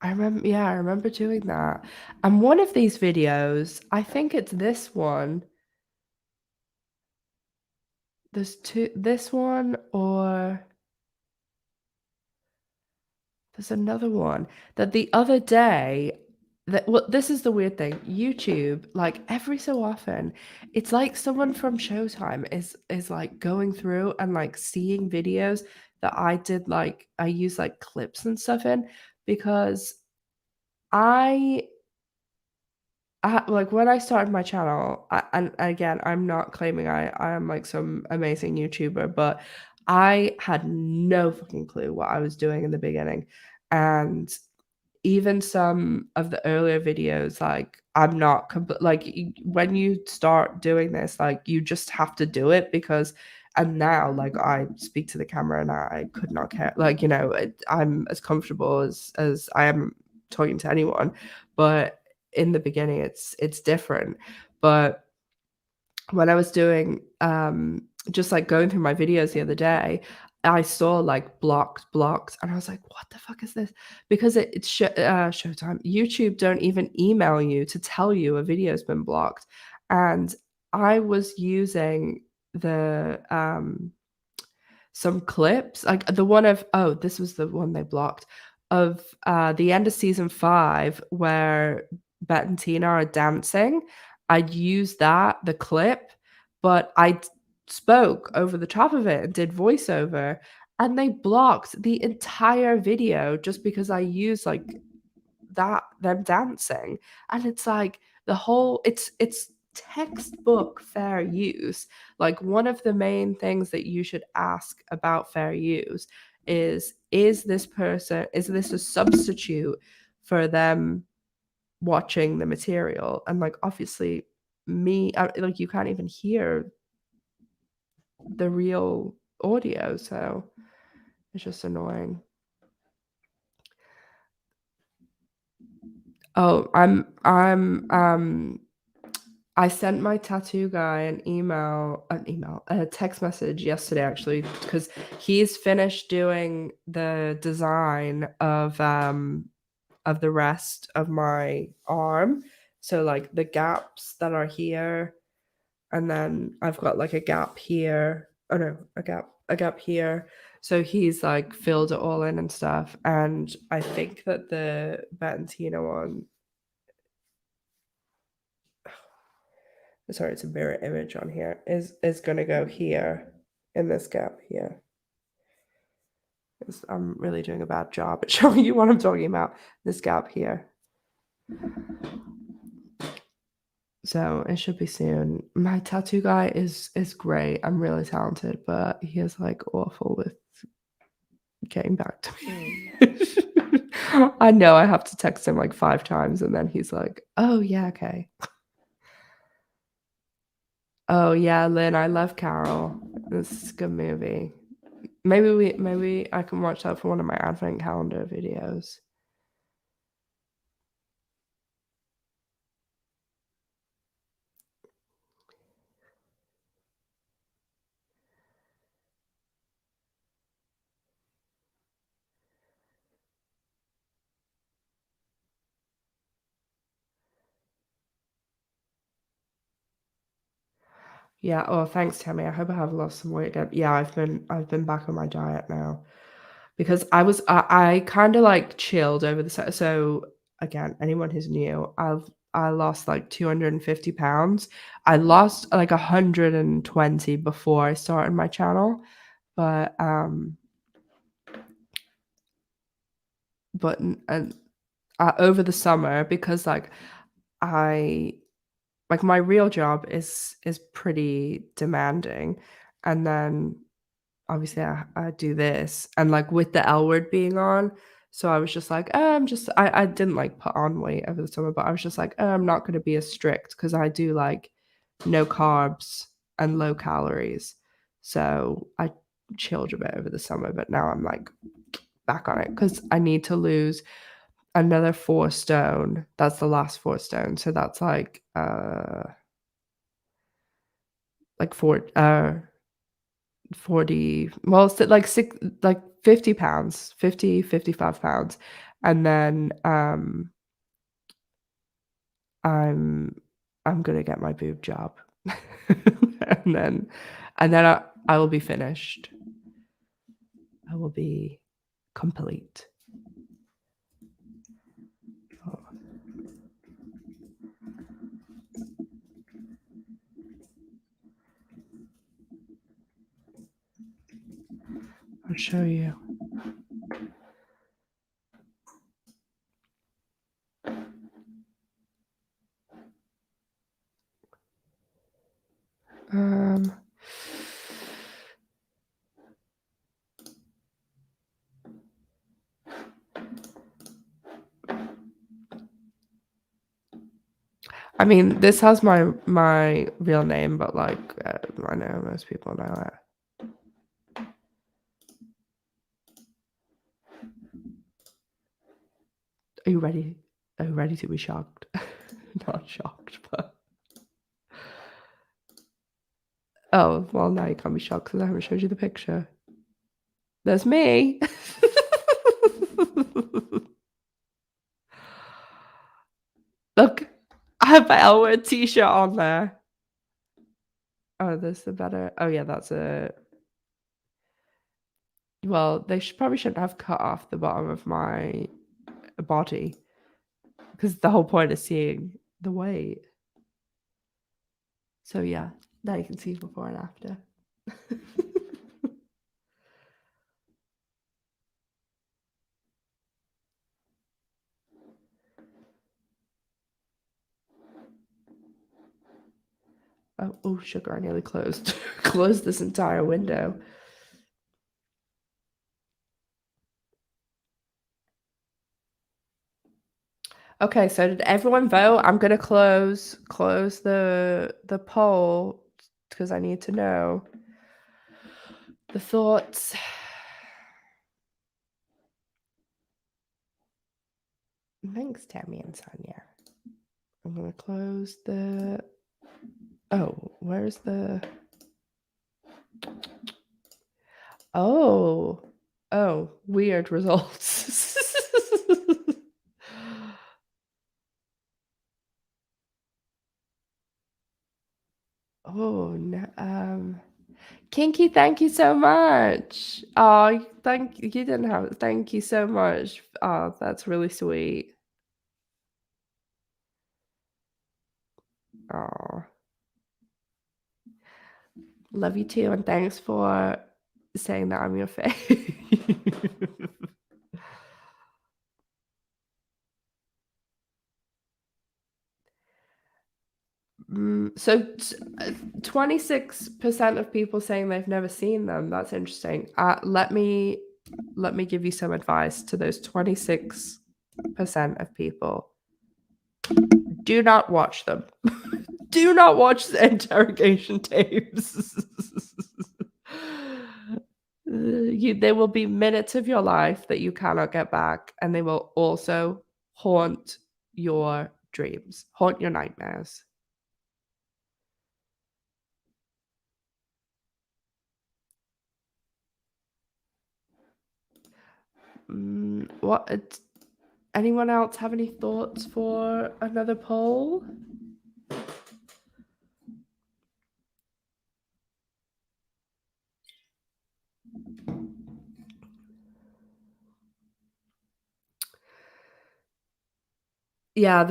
I remember doing that. And one of these videos, I think it's this one. There's two, this one, or there's another one that the other day, that, well, this is the weird thing. YouTube, like every so often, it's like someone from Showtime is like going through and like seeing videos that I did, like I use like clips and stuff in, because I like when I started my channel, and again, I'm not claiming I am like some amazing YouTuber, but I had no fucking clue what I was doing in the beginning. And even some of the earlier videos, like I'm not like when you start doing this, like you just have to do it because, and now like I speak to the camera and I could not care, like, you know, I'm as comfortable as I am talking to anyone, but in the beginning it's different. But when I was doing just like going through my videos the other day, I saw like blocked, and I was like, what the fuck is this? Because it's Showtime. YouTube don't even email you to tell you a video's been blocked. And I was using the some clips, like the one of, oh, this was the one they blocked, of the end of season 5 where Bet and Tina are dancing. I'd use that, the clip, but I spoke over the top of it and did voiceover, and they blocked the entire video just because I used like that, them dancing. And it's like the whole, it's textbook fair use. Like one of the main things that you should ask about fair use is this person, is this a substitute for them watching the material? And like obviously me, like you can't even hear the real audio, so it's just annoying. Oh, I sent my tattoo guy a text message yesterday actually, because he's finished doing the design of the rest of my arm. So like the gaps that are here, and then I've got like a gap here. Oh no, a gap here. So he's like filled it all in and stuff. And I think that the Valentina one, sorry, it's a mirror image on here, is gonna go here in this gap here. I'm really doing a bad job at showing you what I'm talking about. This gap here. So it should be soon. My tattoo guy is great. I'm really talented, but he is like awful with getting back to me. I know I have to text him like 5 times and then he's like, "Oh yeah, okay." Oh yeah, Lynn, I love Carol. This is a good movie. Maybe I can watch that for one of my advent calendar videos. Yeah, oh, thanks, Tammy. I hope I have lost some weight again. Yeah, I've been back on my diet now because I kind of like chilled over the so again, anyone who's new, I lost like 250 pounds. I lost like 120 before I started my channel, but but and over the summer, because like I like my real job is pretty demanding, and then obviously I do this, and like with the L word being on, so I was just like, I didn't like put on weight over the summer, but I was just like, I'm not going to be as strict because I do like no carbs and low calories, so I chilled a bit over the summer, but now I'm like back on it because I need to lose another 4 stone. That's the last 4 stone, so that's like 40, well, it's like 50 pounds, 55 pounds. And then I'm I'm gonna get my boob job. and then I will be finished. I will be complete. Oh, I'll show you. Um I mean, this has my real name, but like I know most people know it. Are you ready? Are you ready to be shocked? Not shocked, but oh, well, now you can't be shocked because I haven't showed you the picture. There's me. Look, I have my L word t-shirt on there. Oh, this the better. Oh yeah, that's a. Well, they probably shouldn't have cut off the bottom of my body because the whole point is seeing the weight. So yeah, now you can see before and after. Oh, sugar! I nearly closed this entire window. Okay, so did everyone vote? I'm gonna close the poll because I need to know. The thoughts. Thanks, Tammy and Sonia. I'm gonna close the. Oh, where's the? Oh, weird results. Oh no. Kinky, thank you so much. Oh, thank you. You didn't have. Thank you so much. Oh, that's really sweet. Oh, love you too, and thanks for saying that I'm your fave. So 26% of people saying they've never seen them. That's interesting. Let me give you some advice to those 26% of people. Do not watch them. Do not watch the interrogation tapes. There will be minutes of your life that you cannot get back, and they will also haunt your dreams, haunt your nightmares. What? Anyone else have any thoughts for another poll? Yeah,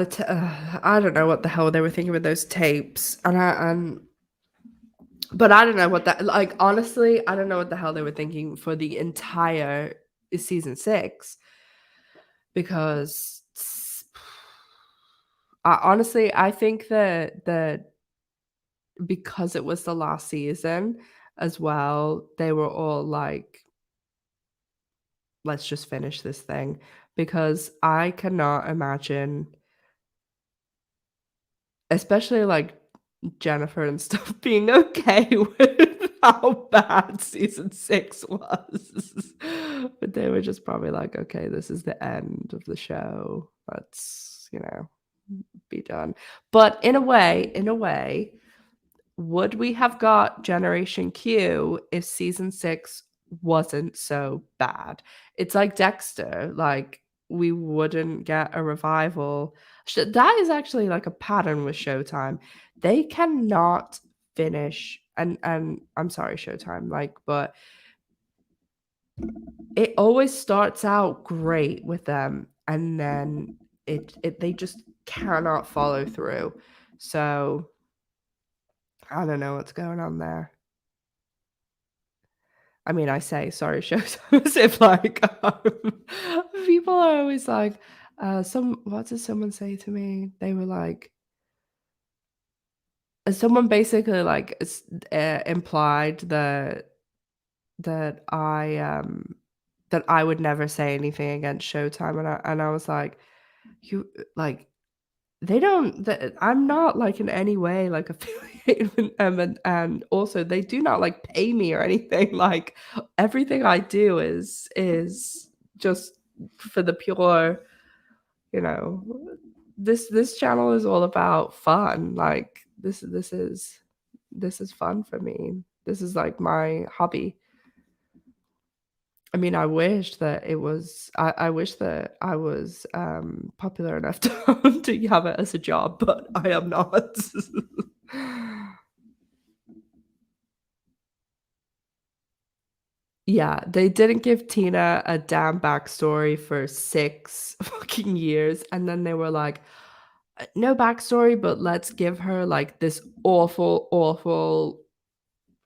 I don't know what the hell they were thinking with those tapes, but I don't know what that like. Honestly, I don't know what the hell they were thinking for the entire season 6 because honestly, I think that because it was the last season as well, they were all like, let's just finish this thing because I cannot imagine, especially like Jennifer and stuff, being okay with how bad season 6 was. But they were just probably like, okay, this is the end of the show. Let's, be done. But in a way, would we have got Generation Q if season 6 wasn't so bad? It's like Dexter, like we wouldn't get a revival. That is actually like a pattern with Showtime. They cannot finish, and I'm sorry Showtime, like, but it always starts out great with them and then it they just cannot follow through. So I don't know what's going on there. I mean, I say sorry, shows as if like people are always like, what did someone say to me? They were like, someone basically like implied that that I would never say anything against Showtime, and I was like, you like they don't. I'm not like in any way like affiliated with them, and also they do not like pay me or anything. Like everything I do is just for the pure, you know. This channel is all about fun. Like this is fun for me. This is like my hobby. I mean, I wish that it was I wish that I was, popular enough to have it as a job, but I am not. Yeah, they didn't give Tina a damn backstory for 6 fucking years, and then they were like, no backstory, but let's give her, like, this awful, awful,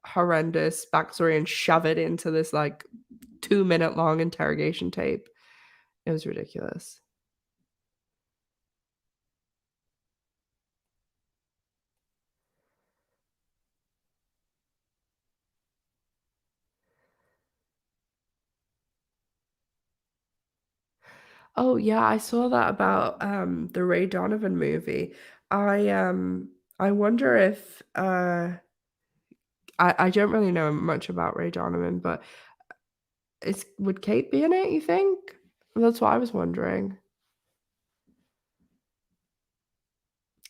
horrendous backstory and shove it into this, like, 2-minute long interrogation tape." It was ridiculous. Oh, yeah, I saw that about, the Ray Donovan movie. I, um I wonder if, I don't really know much about Ray Donovan, but would Kate be in it, you think? That's what I was wondering.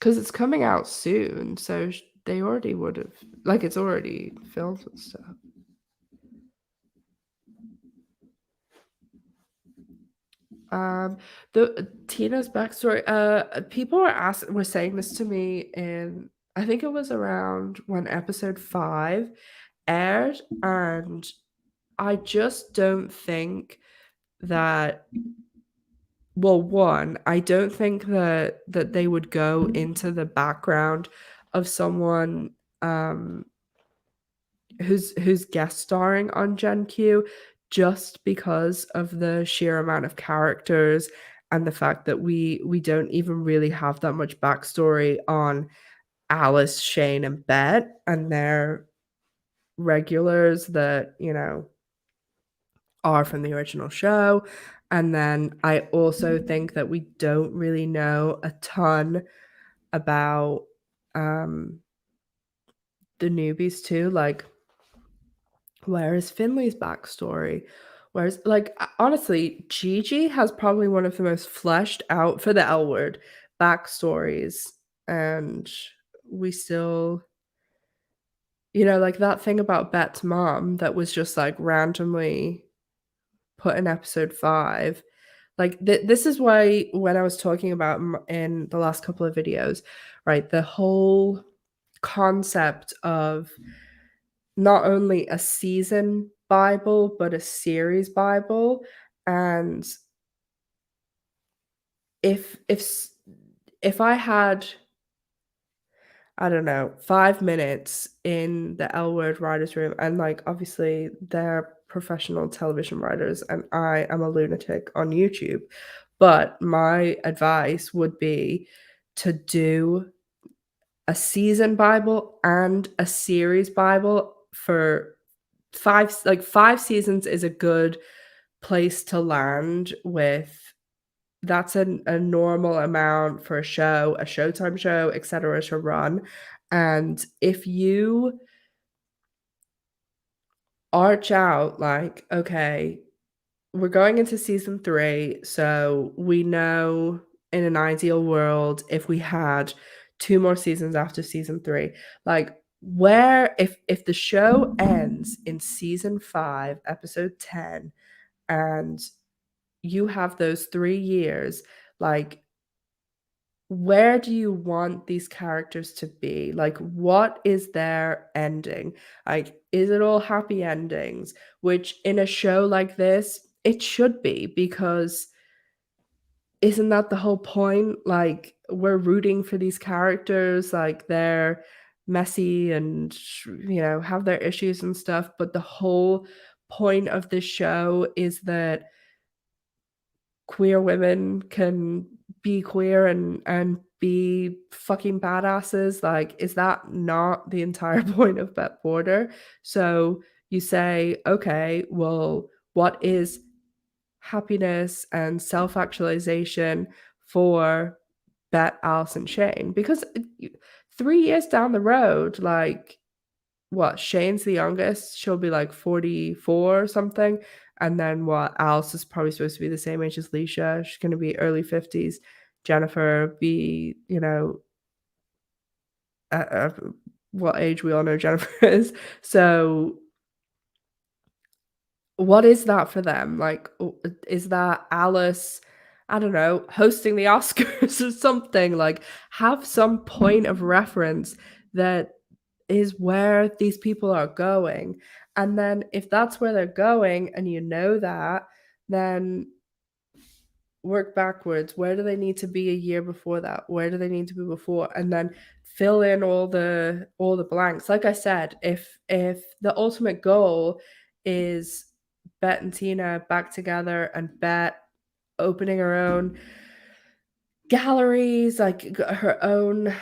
'Cause it's coming out soon, so they already would've like, it's already filmed and stuff. Um, Tina's backstory, people were saying this to me in I think it was around when episode 5 aired, and I just don't think that well, 1, I don't think that they would go into the background of someone, um who's guest starring on Gen Q just because of the sheer amount of characters and the fact that we don't even really have that much backstory on Alice, Shane, and Bet and their regulars that, are from the original show. And then I also think that we don't really know a ton about um the newbies too. Like, where is Finley's backstory? Whereas, like, honestly, Gigi has probably one of the most fleshed out for the L word backstories, and we still, like that thing about Bet's mom that was just like randomly put in episode 5. Like, this is why when I was talking about in the last couple of videos, right, the whole concept of not only a season Bible, but a series Bible, and if I had, I don't know, 5 minutes in the L Word writers' room, and, like, obviously, they're professional television writers, and I am a lunatic on YouTube, but my advice would be to do a season Bible and a series Bible for 5 seasons is a good place to land with. That's a normal amount for a Showtime show, etcetera, to run, and if you arch out like, "Okay, we're going into season 3, so we know in an ideal world, if we had 2 more seasons after season 3, like, where if the show ends in season 5, episode 10, and you have those 3 years, like, where do you want these characters to be? Like, what is their ending? Like, is it all happy endings? Which in a show like this, it should be because isn't that the whole point? Like, we're rooting for these characters, like they're messy and have their issues and stuff, but the whole point of this show is that queer women can be queer and be fucking badasses. Like, is that not the entire point of Bet Border? So you say, okay, well, what is happiness and self-actualization for Bet, Alice, and Shane? Because 3 years down the road, like, what, Shane's the youngest, she'll be, like, 44 or something, and then what, Alice is probably supposed to be the same age as Leisha, she's gonna be early 50s, Jennifer be, at what age we all know Jennifer is, so what is that for them? Like, is that Alice, I don't know, hosting the Oscars or something? Like, have some point of reference that is where these people are going. And then if that's where they're going and you know that, then work backwards. Where do they need to be a year before that? Where do they need to be before? And then fill in all the blanks. Like I said, if the ultimate goal is Bet and Tina back together and Bet opening her own galleries, like her own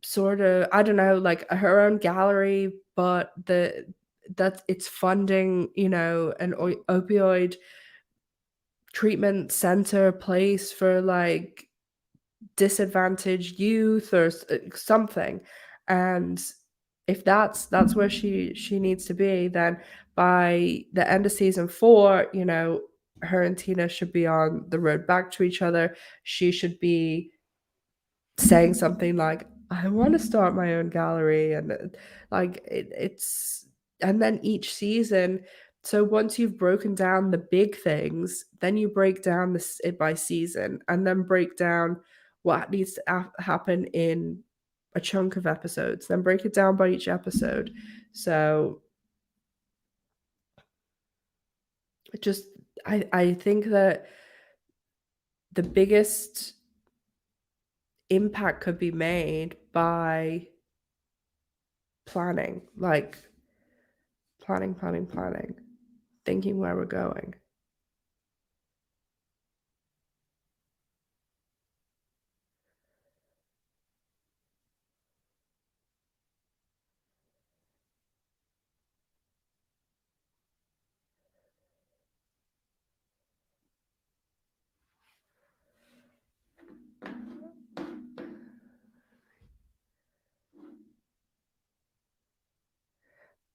sort of, I don't know, like her own gallery, but that it's funding, an opioid treatment center place for like disadvantaged youth or something. And if that's where she needs to be, then by the end of season 4, you know, her and Tina should be on the road back to each other. She should be saying something like, "I want to start my own gallery," and it's and then each season. So once you've broken down the big things, then you break down this it by season, and then break down what needs to happen in a chunk of episodes, then break it down by each episode. So it just I think that the biggest impact could be made by planning, like planning, thinking where we're going.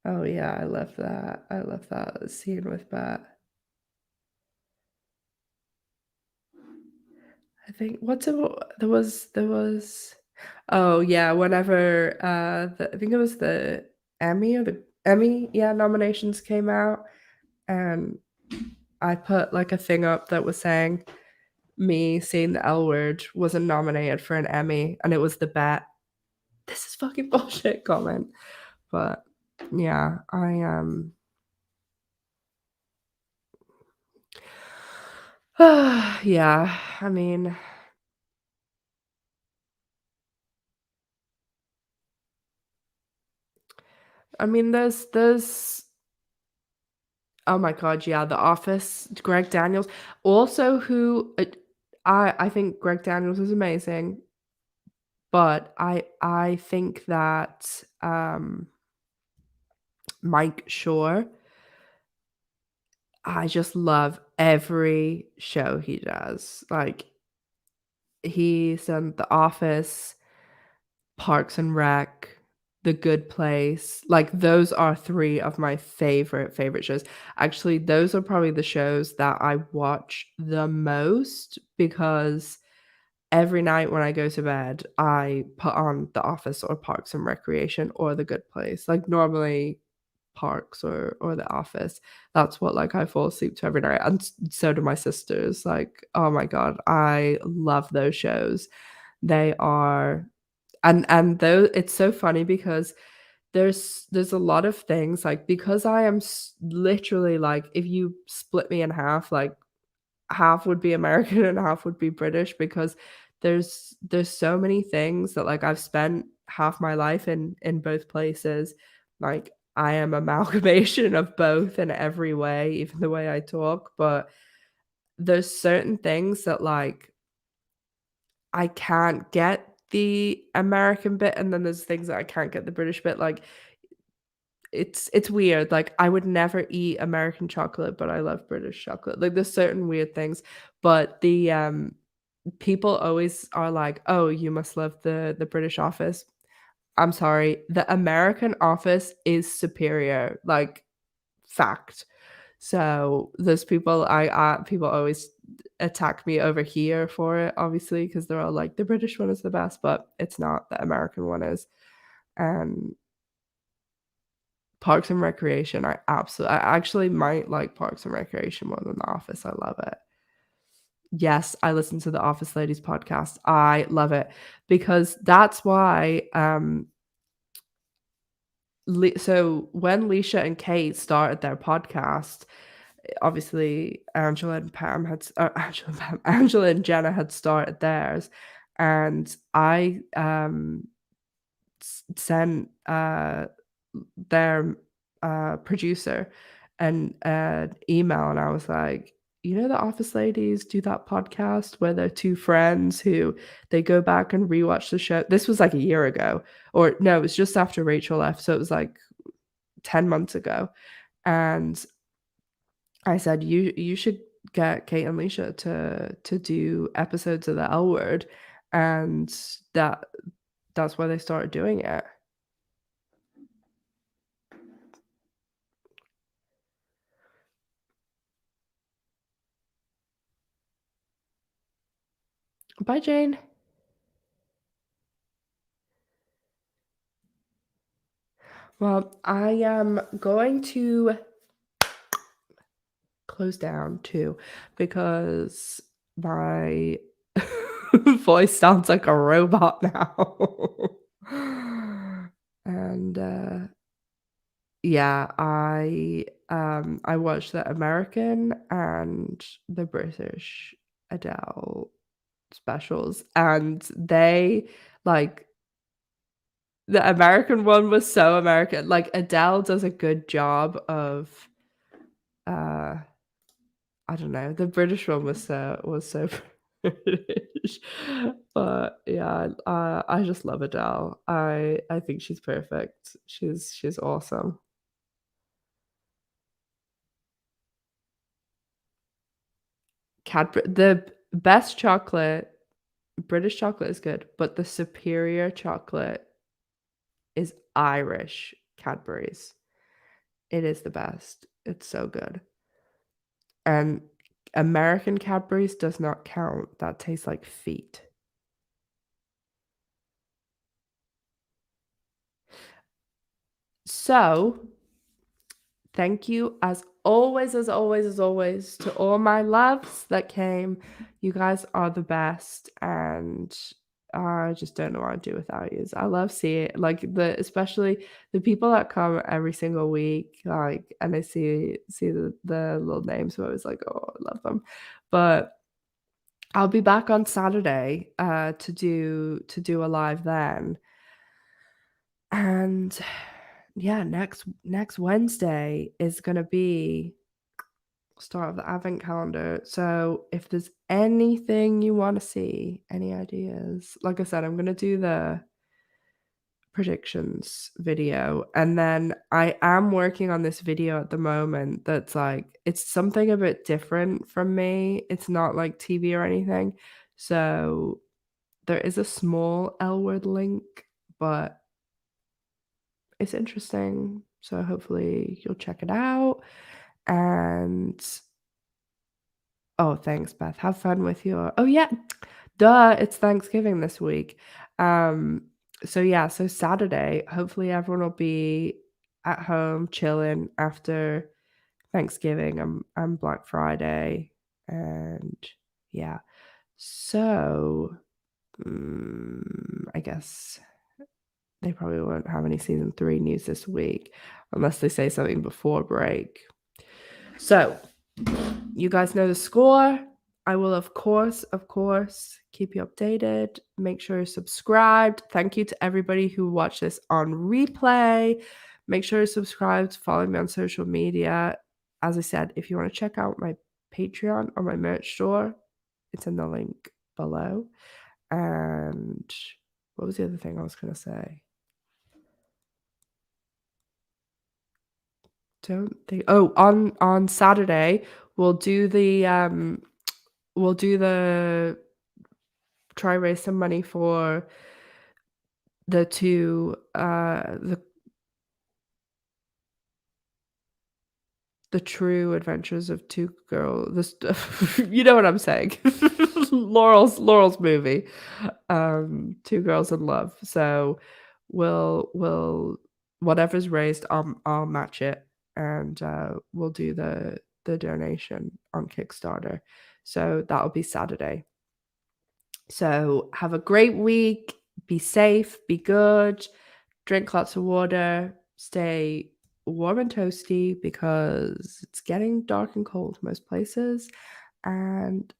Oh yeah, I love that. I love that scene with Bat. I think what's it there was oh yeah, whenever I think it was the Emmy, yeah, nominations came out, and I put like a thing up that was saying me seeing the L word wasn't nominated for an Emmy, and it was the Bet. This is fucking bullshit comment. But yeah, yeah, I mean, there's oh my god, yeah, The Office, Greg Daniels. Also, who I think Greg Daniels is amazing, but I think that Mike Shore, I just love every show he does. Like he's done The Office, Parks and Rec, The Good Place. Like those are 3 of my favorite shows. Actually, those are probably the shows that I watch the most because every night when I go to bed, I put on The Office or Parks and Recreation or The Good Place. Like normally Parks or The Office. That's what like I fall asleep to every night. And so do my sisters. Like, oh my god, I love those shows. They are and though it's so funny because there's a lot of things like because I am literally like if you split me in half, like half would be American and half would be British because there's so many things that like I've spent half my life in both places. Like I am amalgamation of both in every way, even the way I talk. But there's certain things that like I can't get the American bit, and then there's things that I can't get the British bit. Like it's weird. Like I would never eat American chocolate, but I love British chocolate. Like there's certain weird things. But the people always are like, "Oh, you must love the British Office." I'm sorry, the American Office is superior. Like fact. So those people people always attack me over here for it, obviously, because they're all like, "The British one is the best," but it's not, the American one is. And Parks and Recreation, I actually might like Parks and Recreation more than The Office, I love it. Yes, I listen to the Office Ladies podcast, I love it, because that's why, so when Leisha and Kate started their podcast, obviously Angela and Pam had Angela and Jenna had started theirs, and I sent their producer an email, and I was like, you know, the Office Ladies do that podcast where they're two friends who they go back and rewatch the show. This was like a year ago, or no, it was just after Rachel left, so it was like 10 months ago. And I said, you should get Kate and Leisha to do episodes of the L Word, and that's why they started doing it. Bye, Jane. Well, I am going to close down too because my voice sounds like a robot now. And yeah, I watched the American and the British Adele specials, and they like the American one was so American. Like Adele does a good job of uh I don't know. The British one was so British. But yeah, I just love Adele. I think she's perfect. She's awesome. The best chocolate, British chocolate is good, but the superior chocolate is Irish Cadbury's. It is the best. It's so good. And American Cadbury's does not count. That tastes like feet. So, thank you as always, as always, as always to all my loves that came. You guys are the best, and I just don't know what I'd do without you. I love seeing like especially the people that come every single week, like, and I see the little names. So I was like, oh, I love them. But I'll be back on Saturday to do a live then. And yeah, next Wednesday is gonna be start of the advent calendar. So if there's anything you want to see, any ideas, like I said, I'm gonna do the predictions video, and then I am working on this video at the moment that's like it's something a bit different from me. It's not like TV or anything. So there is a small L word link, but it's interesting. So hopefully you'll check it out. And oh, thanks, Beth. Have fun with your oh yeah, duh, it's Thanksgiving this week. Um, so yeah, so Saturday, hopefully everyone will be at home chilling after Thanksgiving and Black Friday. And yeah. So I guess they probably won't have any season 3 news this week unless they say something before break. So, you guys know the score. I will, of course, keep you updated. Make sure you're subscribed. Thank you to everybody who watched this on replay. Make sure you're subscribed. Follow me on social media. As I said, if you want to check out my Patreon or my merch store, it's in the link below. And what was the other thing I was going to say? Don't think. Oh, on Saturday we'll do the try raise some money for the two the true adventures of two girls. This you know what I'm saying. Laurel's movie. Two girls in love. So we'll whatever's raised, I'll match it, and we'll do the donation on Kickstarter. So that'll be Saturday. So have a great week. Be safe, be good, drink lots of water, stay warm and toasty because it's getting dark and cold most places. And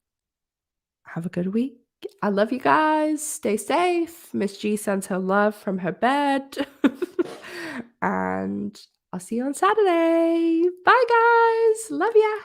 have a good week. I love you guys. Stay safe. Miss G sends her love from her bed. And I'll see you on Saturday. Bye, guys. Love ya.